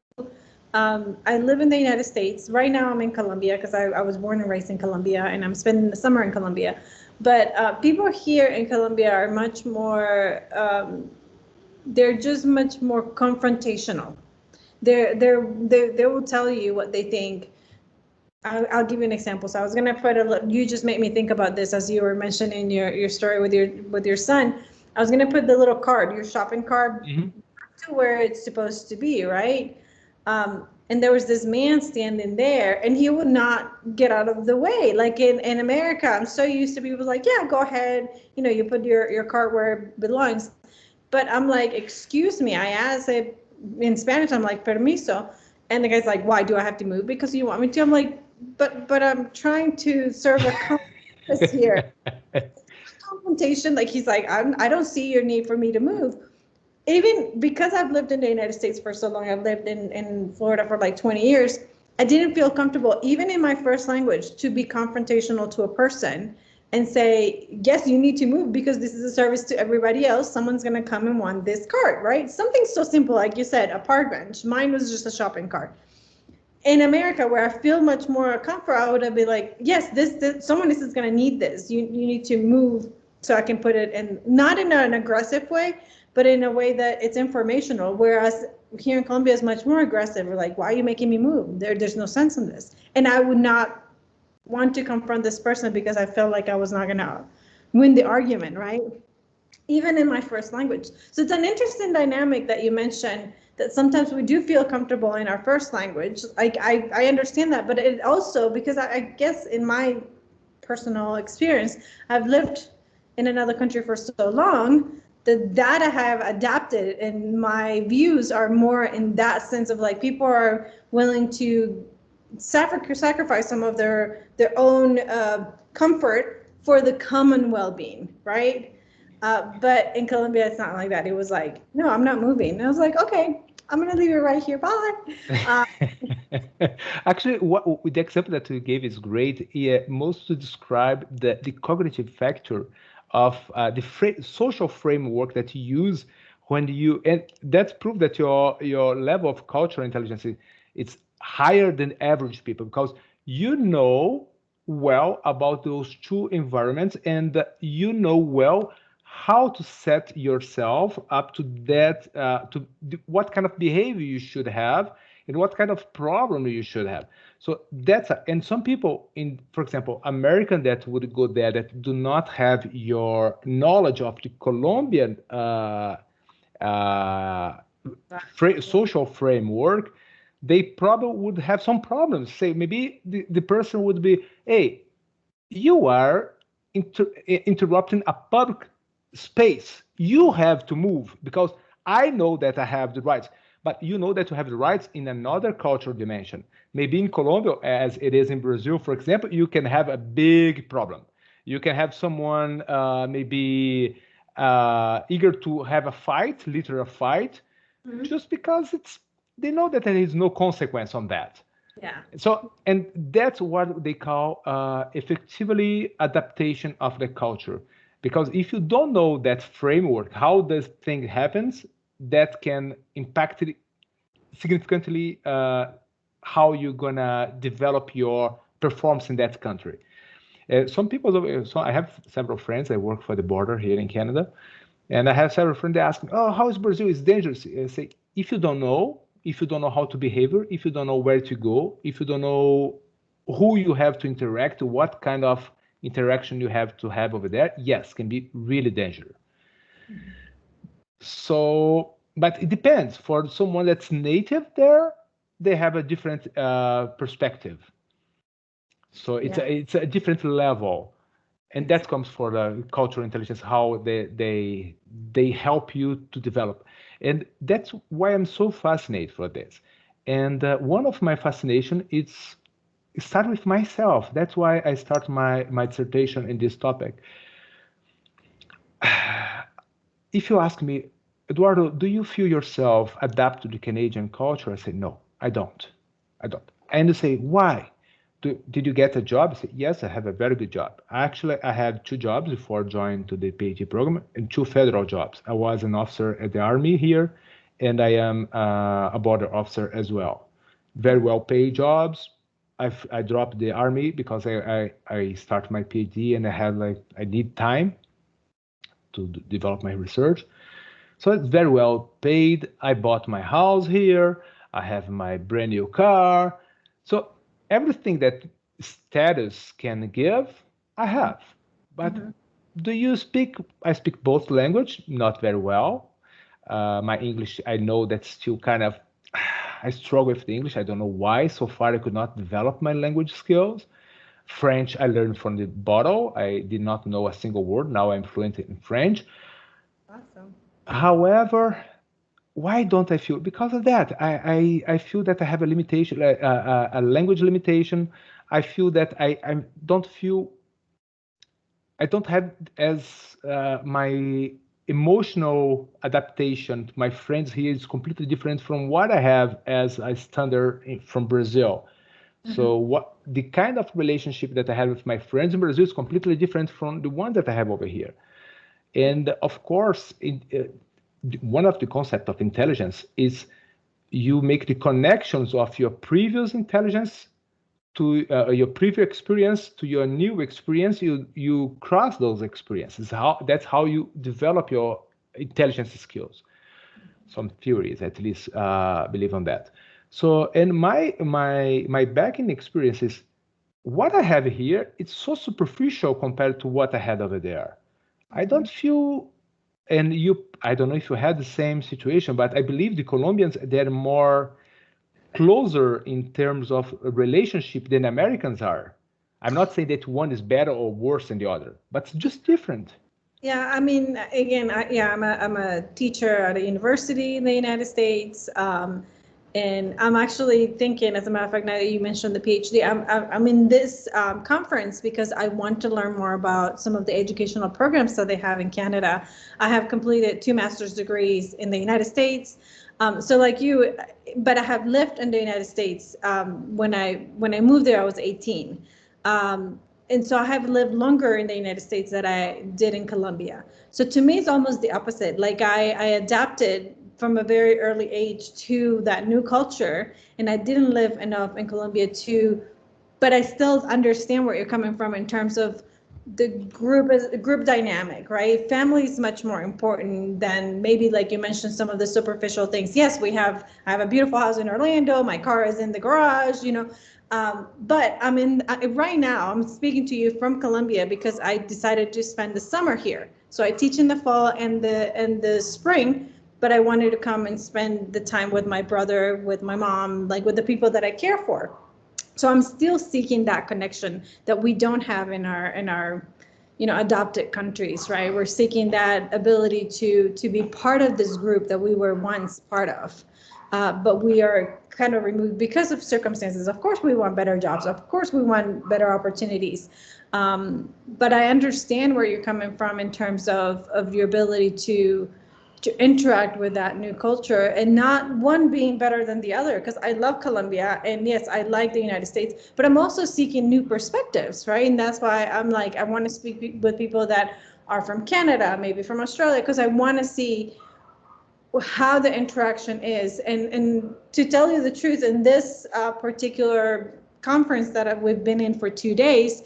I live in the United States. Right now I'm in Colombia because I was born and raised in Colombia, and I'm spending the summer in Colombia. But people here in Colombia are much more, they're just much more confrontational. They will tell you what they think. I'll give you an example. So I was gonna you just made me think about this as you were mentioning your story with your son. I was gonna put the little card, your shopping cart, to where it's supposed to be, right? And there was this man standing there, and he would not get out of the way. Like in America, I'm so used to people like, yeah, go ahead, you put your cart where it belongs. But I'm like, excuse me, I asked it in Spanish, I'm like, permiso. And the guy's like, why do I have to move? Because you want me to? I'm like, but I'm trying to serve a purpose here. Confrontation, like he's like, I don't see your need for me to move. Even because I've lived in the United States for so long, I've lived in Florida for like 20 years, I didn't feel comfortable, even in my first language, to be confrontational to a person and say, yes, you need to move because this is a service to everybody else. Someone's going to come and want this cart, right? Something so simple, like you said, a park bench. Mine was just a shopping cart. In America, where I feel much more comfort, I would be like, yes, someone is going to need this. You need to move so I can put it in, not in an aggressive way, but in a way that it's informational. Whereas here in Colombia is much more aggressive. We're like, why are you making me move? There's no sense in this. And I would not want to confront this person because I felt like I was not gonna win the argument, right? Even in my first language. So it's an interesting dynamic that you mentioned, that sometimes we do feel comfortable in our first language. I understand that, but it also, because I guess in my personal experience, I've lived in another country for so long, that I have adapted, and my views are more in that sense of like, people are willing to sacrifice some of their own comfort for the common well-being, right? But in Colombia, it's not like that. It was like, no, I'm not moving. And I was like, okay, I'm gonna leave it right here. Bye. Actually, the example that you gave is great. Yeah, most to describe the cognitive factor of the social framework that you use when and that's proof that your level of cultural intelligence is higher than average people, because you know well about those two environments, and you know well how to set yourself up to that, what kind of behavior you should have and what kind of problem you should have. So and some people for example, American that would go there that do not have your knowledge of the Colombian social framework, they probably would have some problems. Say maybe the person would be, hey, you are interrupting a public space. You have to move because I know that I have the rights. But you know that you have the rights in another cultural dimension. Maybe in Colombia, as it is in Brazil, for example, you can have a big problem. You can have someone maybe eager to have a fight, literal fight, just because they know that there is no consequence on that. Yeah. So, and that's what they call effectively adaptation of the culture. Because if you don't know that framework, how this thing happens, that can impact it significantly how you're gonna develop your performance in that country. Some people, so I have several friends. I work for the border here in Canada, and I have several friends that ask me, "Oh, how is Brazil? It's dangerous." I say, if you don't know how to behave, if you don't know where to go, if you don't know who you have to interact, what kind of interaction you have to have over there, yes, can be really dangerous. So, but it depends. For someone that's native there, they have a different perspective. So it's a different level, and that comes for the cultural intelligence, how they help you to develop, and that's why I'm so fascinated for this. And one of my fascination is start with myself. That's why I start my dissertation in this topic. If you ask me, Eduardo, do you feel yourself adapt to the Canadian culture? I say, no, I don't. And you say, why? Did you get a job? I say, yes, I have a very good job. Actually, I had 2 jobs before joining to the PhD program, and 2 federal jobs. I was an officer at the Army here, and I am a border officer as well. Very well paid jobs. I dropped the Army because I start my PhD and I need time to develop my research. So it's very well paid. I bought my house here. I have my brand new car. So everything that status can give, I have. But do you speak? I speak both language, not very well. My English, I know that's still kind of, I struggle with the English. I don't know why. So far, I could not develop my language skills. French, I learned from the bottle. I did not know a single word. Now I'm fluent in French. Awesome. However, why don't I feel? Because of that, I feel that I have a limitation, a language limitation. I feel that I don't feel, I don't have as my emotional adaptation to my friends here is completely different from what I have as a standard from Brazil. So what the kind of relationship that I have with my friends in Brazil is completely different from the one that I have over here. And of course, one of the concepts of intelligence is you make the connections of your previous intelligence to your previous experience to your new experience. You cross those experiences. That's how you develop your intelligence skills. Some theories at least believe on that. So, and my back-end experience is what I have here. It's so superficial compared to what I had over there. I don't feel, and I don't know if you had the same situation, but I believe the Colombians, they're more closer in terms of relationship than Americans are. I'm not saying that one is better or worse than the other, but it's just different. Yeah, I mean, again, I'm a teacher at a university in the United States, and I'm actually thinking, as a matter of fact, now that you mentioned the PhD, I'm in this conference because I want to learn more about some of the educational programs that they have in Canada. I have completed 2 master's degrees in the United States, so like you, but I have lived in the United States. When I moved there, I was 18. And so I have lived longer in the United States than I did in Colombia. So to me, it's almost the opposite. Like I adapted from a very early age to that new culture, and I didn't live enough in Colombia but I still understand where you're coming from in terms of the group dynamic, right? Family is much more important than maybe, like you mentioned, some of the superficial things. Yes, I have a beautiful house in Orlando. My car is in the garage, but right now I'm speaking to you from Colombia because I decided to spend the summer here. So I teach in the fall and the spring, but I wanted to come and spend the time with my brother, with my mom, like with the people that I care for. So I'm still seeking that connection that we don't have in our adopted countries, right? We're seeking that ability to be part of this group that we were once part of, but we are kind of removed because of circumstances. Of course, we want better jobs. Of course, we want better opportunities. But I understand where you're coming from in terms of your ability to to interact with that new culture, and not one being better than the other, because I love Colombia and yes, I like the United States, but I'm also seeking new perspectives, right? And that's why I'm like, I want to speak with people that are from Canada, maybe from Australia, because I want to see how the interaction is. And to tell you the truth, in this particular conference that we've been in for 2 days,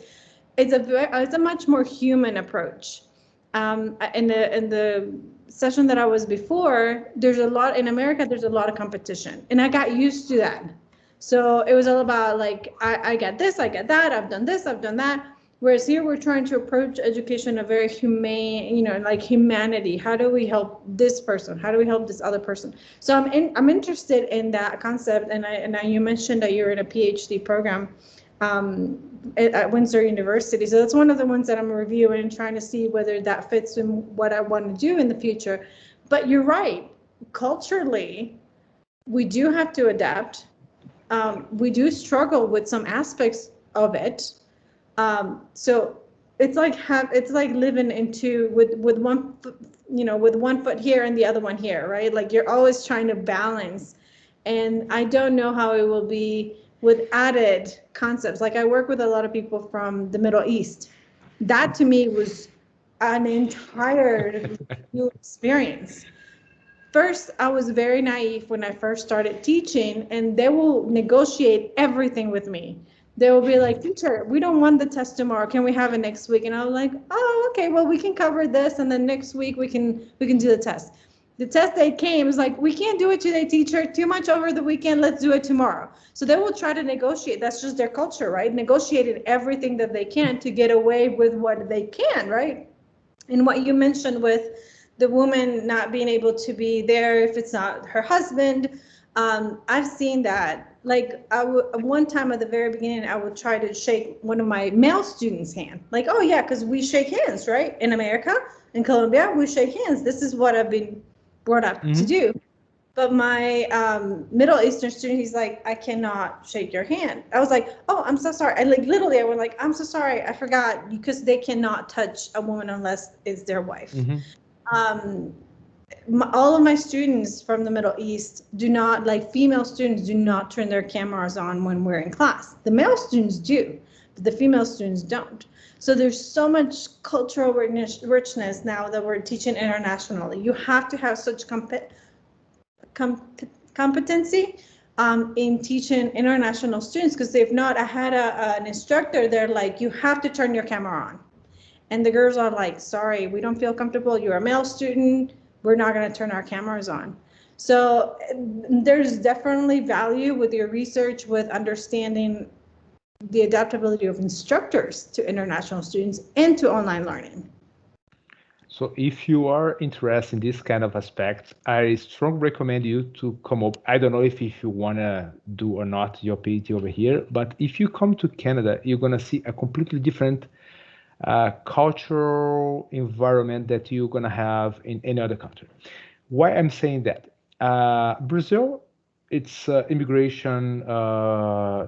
it's a much more human approach. In the session that I was before, there's a lot in America, there's a lot of competition, and I got used to that. So it was all about like, I get this, I get that, I've done this, I've done that. Whereas here we're trying to approach education in a very humane, you know, like humanity. How do we help this person? How do we help this other person? So I'm interested in that concept. And you mentioned that you're in a PhD program at Windsor University. So that's one of the ones that I'm reviewing and trying to see whether that fits in what I want to do in the future. But you're right, culturally, we do have to adapt. We do struggle with some aspects of it. So it's like living with one, you know, with one foot here and the other one here, right? Like you're always trying to balance. And I don't know how it will be with added concepts. Like I work with a lot of people from the Middle East. That to me was an entire new experience. First, I was very naive when I first started teaching, and they will negotiate everything with me. They will be like, teacher, we don't want the test tomorrow. Can we have it next week? And I'm like, oh, okay, well, we can cover this. And then next week we can do the test. The test day came, was like, we can't do it today, teacher, too much over the weekend, let's do it tomorrow. So they will try to negotiate. That's just their culture, right? Negotiating everything that they can to get away with what they can, right? And what you mentioned with the woman not being able to be there if it's not her husband, I've seen that. Like one time at the very beginning, I would try to shake one of my male students' hand. Like, oh yeah, because we shake hands, right? In America, in Colombia, we shake hands. This is what I've been brought up to do. But my Middle Eastern student, he's like, I cannot shake your hand. I was like, oh, I'm so sorry. I literally was like, I'm so sorry, I forgot, because they cannot touch a woman unless it's their wife. All of my students from the Middle East do not, like female students do not turn their cameras on when we're in class. The male students do, but the female students don't. So there's so much cultural richness now that we're teaching internationally. You have to have such competency in teaching international students, because if not, I had an instructor, they're like, you have to turn your camera on. And the girls are like, sorry, we don't feel comfortable. You're a male student. We're not going to turn our cameras on. So there's definitely value with your research, with understanding the adaptability of instructors to international students and to online learning. So if you are interested in this kind of aspects, I strongly recommend you to come up. I don't know if you want to do or not your PhD over here, but if you come to Canada, you're going to see a completely different cultural environment that you're going to have in any other country. Why I'm saying that? Brazil, it's immigration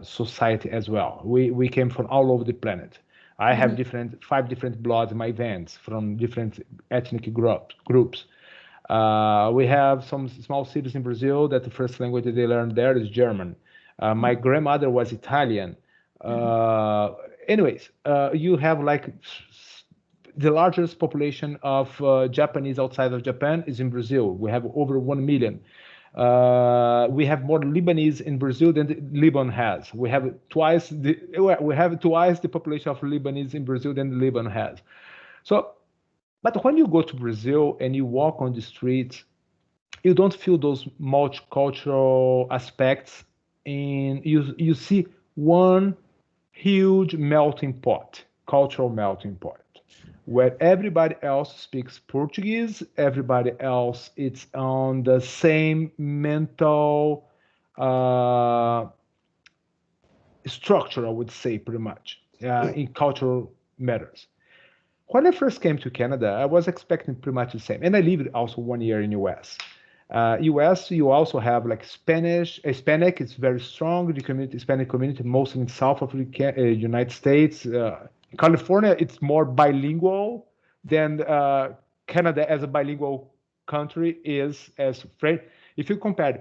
society as well. We came from all over the planet. I have 5 different bloods in my vans from different ethnic groups. We have some small cities in Brazil that the first language that they learn there is German. My grandmother was Italian. Anyways, you have like the largest population of Japanese outside of Japan is in Brazil. We have over 1 million. We have more Lebanese in Brazil than Lebanon has. We have twice the population of Lebanese in Brazil than Lebanon has. So, but when you go to Brazil and you walk on the streets, you don't feel those multicultural aspects, and you see one huge melting pot, cultural melting pot, where everybody else speaks Portuguese, everybody else is on the same mental structure, I would say, pretty much, in cultural matters. When I first came to Canada, I was expecting pretty much the same. And I lived also 1 year in US. US, you also have like Hispanic, it's very strong, the Hispanic community, mostly in South of the United States. California, it's more bilingual than Canada as a bilingual country is as French. If you compare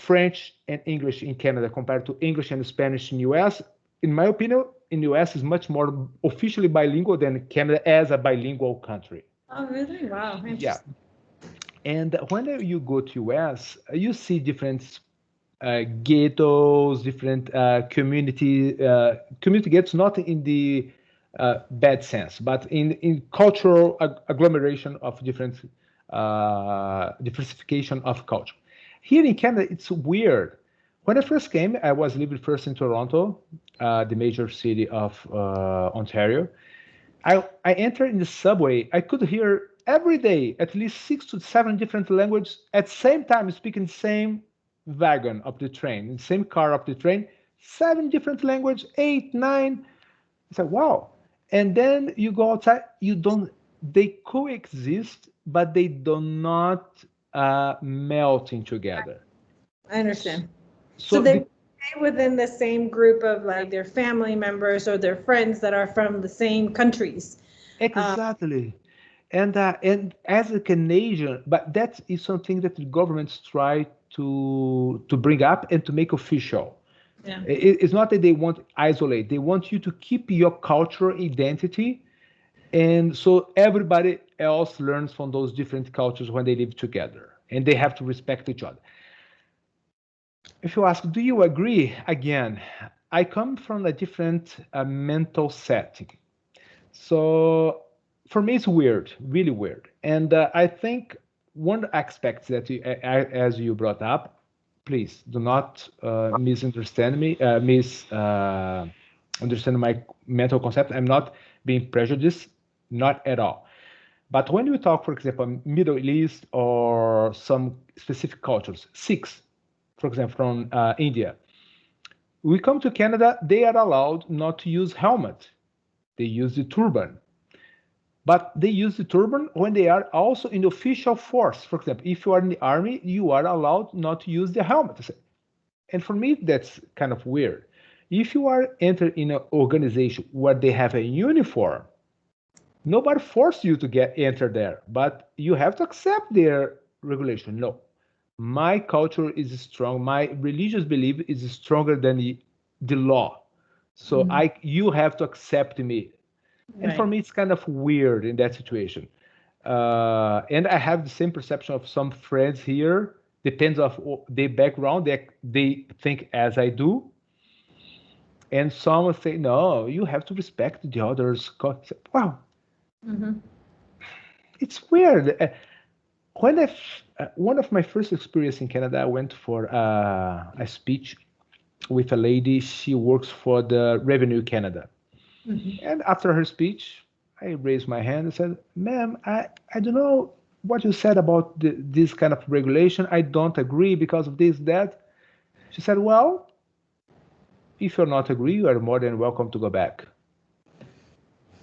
French and English in Canada compared to English and Spanish in US, in my opinion, in US is much more officially bilingual than Canada as a bilingual country. Oh, really? Wow. Yeah. And when you go to US, you see different ghettos, different community ghettos, not in the bad sense, but in cultural agglomeration of different diversification of culture. Here in Canada, it's weird. When I first came, I was living first in Toronto, the major city of Ontario. I entered in the subway. I could hear every day at least 6 to 7 different languages at the same time speaking the same wagon of the train, the same car of the train, 7 different languages, 8, 9. It's like, wow. And then you go outside, they coexist, but they do not melting together. I understand. So they stay within the same group of like their family members or their friends that are from the same countries. Exactly. And as a Canadian, but that is something that the governments try to bring up and to make official. Yeah. It's not that they want to isolate. They want you to keep your cultural identity. And so everybody else learns from those different cultures when they live together. And they have to respect each other. If you ask, do you agree? Again, I come from a different mental setting. So for me, it's weird, really weird. And I think one aspect that, as you brought up, please do not misunderstand me, understand my mental concept. I'm not being prejudiced, not at all. But when we talk, for example, Middle East or some specific cultures, Sikhs, for example, from India, we come to Canada, they are allowed not to use helmet. They use the turban. But they use the turban when they are also in the official force. For example, if you are in the army, you are allowed not to use the helmet. And for me, that's kind of weird. If you are entered in an organization where they have a uniform, nobody forced you to enter there, but you have to accept their regulation. No, my culture is strong. My religious belief is stronger than the law. So you have to accept me. And for me, it's kind of weird in that situation. And I have the same perception of some friends here. Depends of their background. They think as I do. And some will say, no, you have to respect the others. Wow. It's weird. When one of my first experience in Canada, I went for a speech with a lady. She works for the Revenue Canada. And after her speech, I raised my hand and said, ma'am, I don't know what you said about this kind of regulation. I don't agree because of this, that. She said, well, if you're not agree, you are more than welcome to go back.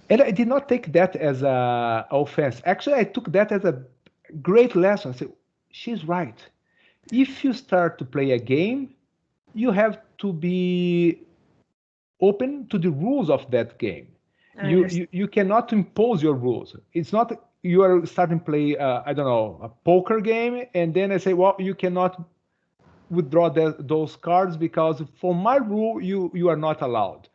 And I did not take that as an offense. Actually, I took that as a great lesson. I said, she's right. If you start to play a game, you have to be open to the rules of that game. You cannot impose your rules. It's not you are starting to play, I don't know, a poker game, and then I say, well, you cannot withdraw those cards because for my rule, you are not allowed.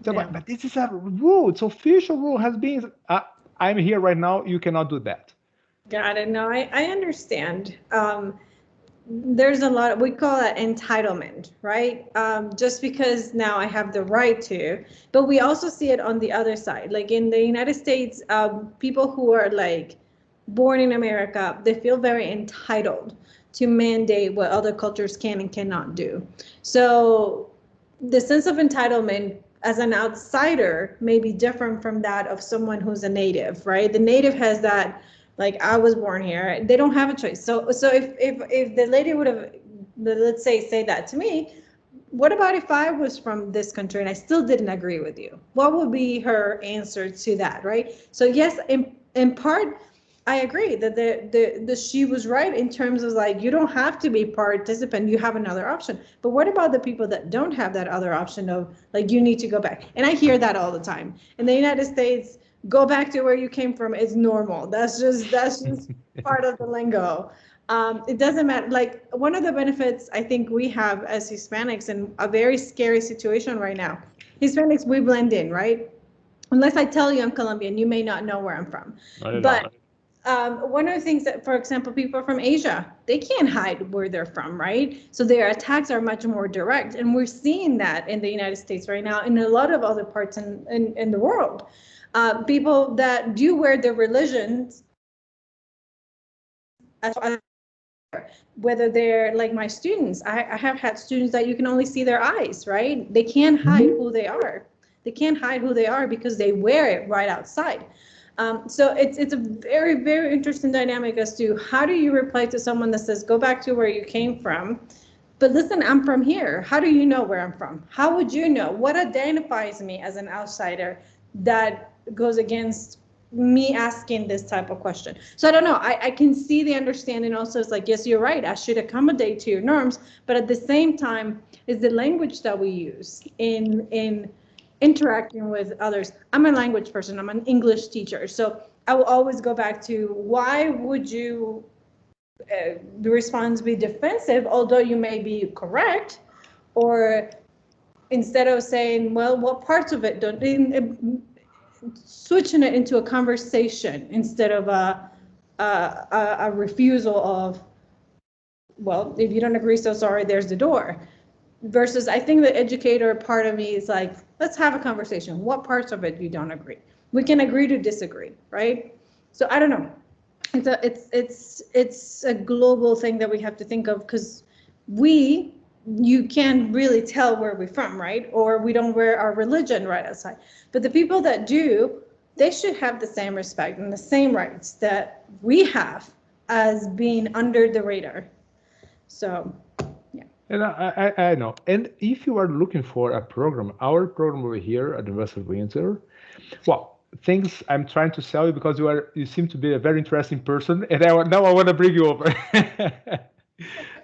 So, but this is a rule. It's official rule has been, I'm here right now, you cannot do that. Got it. No, I understand. There's a lot, we call it entitlement, right? Just because now I have the right to, but we also see it on the other side. Like in the United States, people who are like born in America, they feel very entitled to mandate what other cultures can and cannot do. So the sense of entitlement as an outsider may be different from that of someone who's a native, right? The native has that, like, I was born here. They don't have a choice. So if the lady would have, let's say that to me, what about if I was from this country and I still didn't agree with you? What would be her answer to that, right? So yes, in part, I agree that the she was right in terms of like, you don't have to be participant, you have another option. But what about the people that don't have that other option of like, you need to go back? And I hear that all the time. In the United States, go back to where you came from is normal. That's just part of the lingo. It doesn't matter. Like, one of the benefits I think we have as Hispanics in a very scary situation right now, Hispanics, we blend in, right? Unless I tell you I'm Colombian, you may not know where I'm from. But one of the things that, for example, people from Asia, they can't hide where they're from, right? So their attacks are much more direct. And we're seeing that in the United States right now, and a lot of other parts in the world. People that do wear their religions, whether they're like my students, I have had students that you can only see their eyes, right? They can't hide who they are. They can't hide who they are because they wear it right outside. So it's a very, very interesting dynamic as to how do you reply to someone that says, go back to where you came from, but listen, I'm from here. How do you know where I'm from? How would you know? What identifies me as an outsider that goes against me asking this type of question? So I don't know. I can see the understanding also. It's like, yes, you're right. I should accommodate to your norms. But at the same time, is the language that we use in interacting with others. I'm a language person. I'm an English teacher. So I will always go back to, why would you the response be defensive, although you may be correct? Or instead of saying, well, what parts of it don't, switching it into a conversation instead of a refusal of, well, if you don't agree, so sorry, there's the door. Versus, I think the educator part of me is like, let's have a conversation. What parts of it you don't agree? We can agree to disagree, right? So I don't know. It's a global thing that we have to think of, because you can't really tell where we're from, right? Or we don't wear our religion right outside. But the people that do, they should have the same respect and the same rights that we have as being under the radar. So. And I know. And if you are looking for a program, our program over here at the University of Windsor, well, things I'm trying to sell you because you seem to be a very interesting person, and now I want to bring you over.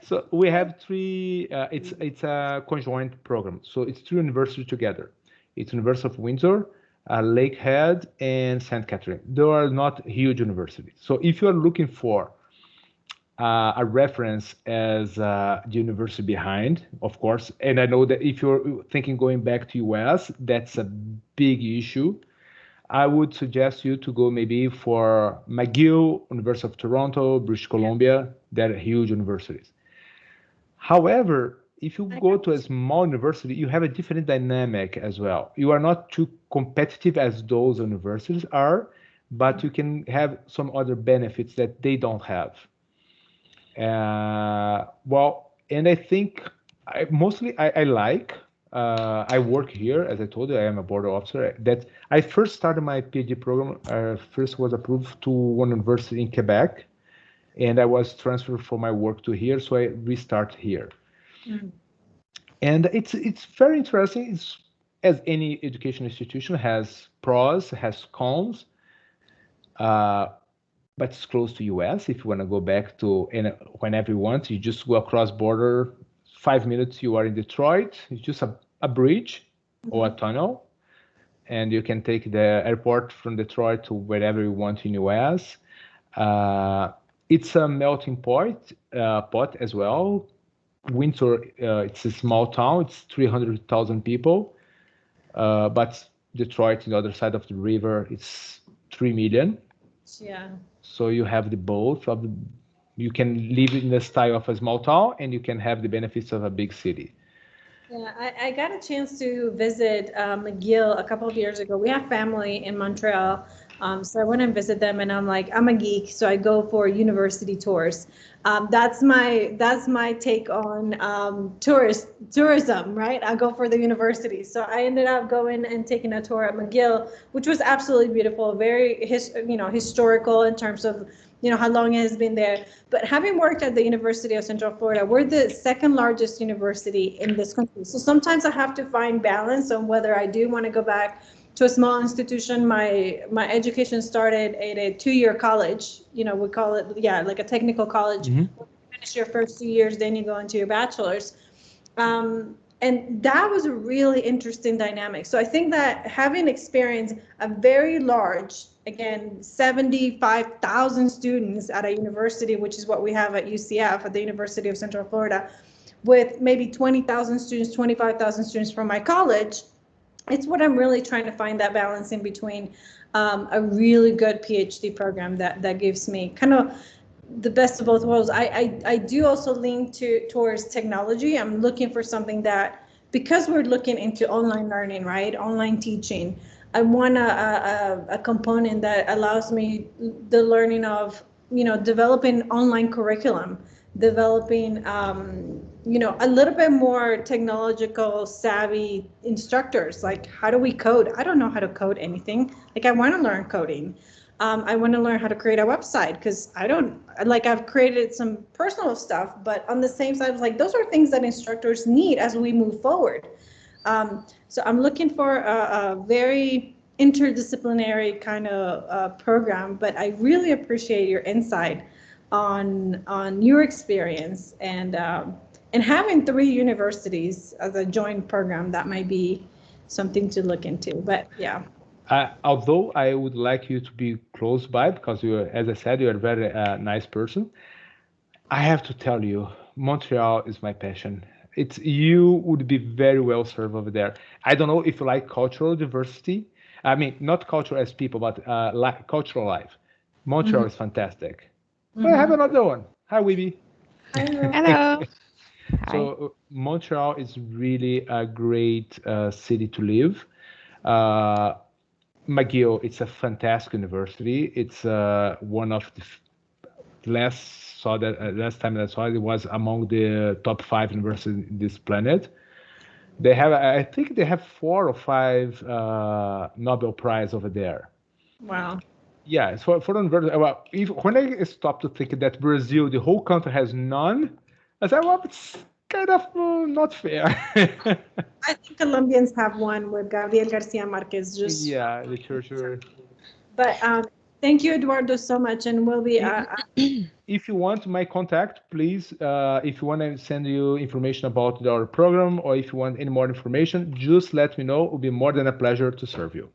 So we have three. It's a conjoint program. So it's 3 universities together. It's University of Windsor, Lakehead, and St. Catherine. They are not huge universities. So if you are looking for a reference as the university behind, of course. And I know that if you're thinking going back to US, that's a big issue. I would suggest you to go maybe for McGill, University of Toronto, British Columbia. They're huge universities. However, if you go to a small university, you have a different dynamic as well. You are not too competitive as those universities are, but you can have some other benefits that they don't have. Well, and I think I work here, as I told you, I am a board officer. That I first started my PhD program. First was approved to one university in Quebec, and I was transferred for my work to here, so I restart here. And it's very interesting. It's, as any education institution, has pros, has cons. But it's close to US. If you want to go back to whenever you want, you just go across border, 5 minutes, you are in Detroit. It's just a bridge or a tunnel, and you can take the airport from Detroit to wherever you want in US. It's a melting pot as well. Windsor, it's a small town. It's 300,000 people, but Detroit, on the other side of the river, it's 3 million. Yeah. So you have the both of the, you can live in the style of a small town, and you can have the benefits of a big city. Yeah, I got a chance to visit McGill a couple of years ago. We have family in Montreal, so I went and visit them, and I'm like, I'm a geek, so I go for university tours. That's my take on tourism, right? I go for the university. So I ended up going and taking a tour at McGill, which was absolutely beautiful, very historical in terms of how long it has been there. But having worked at the University of Central Florida, we're the second largest university in this country. So sometimes I have to find balance on whether I do want to go back to a small institution. My education started at a 2-year college. We call it, like a technical college. Mm-hmm. You finish your first 2 years, then you go into your bachelor's. And that was a really interesting dynamic. So I think that having experienced a very large, again, 75,000 students at a university, which is what we have at UCF, at the University of Central Florida, with maybe 20,000 students, 25,000 students from my college, it's what I'm really trying to find, that balance in between a really good PhD program that gives me kind of the best of both worlds. I do also lean towards technology. I'm looking for something that, because we're looking into online learning, right? Online teaching. I want a component that allows me the learning of, developing online curriculum, developing, a little bit more technological savvy instructors. Like, how do we code? I don't know how to code anything. Like, I want to learn coding. I want to learn how to create a website, because I've created some personal stuff, but on the same side, those are things that instructors need as we move forward. So I'm looking for a very interdisciplinary kind of program, but I really appreciate your insight on your experience, and having 3 universities as a joint program. That might be something to look into, but yeah. Although I would like you to be close by, because you, as I said, you're a very nice person, I have to tell you, Montreal is my passion. You would be very well served over there. I don't know if you like cultural diversity. I mean, not culture as people, but cultural life. Montreal is fantastic. I have another one. Hi, Weeby. Hello. So Montreal is really a great city to live. McGill, it's a fantastic university. It's one of the last time I saw it was among the top 5 universities in this planet. They have, I think they have 4 or 5 Nobel Prize over there. Wow. Yeah, for university. Well, when I stopped to think that Brazil, the whole country, has none, I said, well, it's kind of not fair. I think Colombians have one with Gabriel Garcia Marquez. Yeah, the church. But thank you, Eduardo, so much, and we'll be. If you want my contact, please. If you want to send you information about our program, or if you want any more information, just let me know. It will be more than a pleasure to serve you.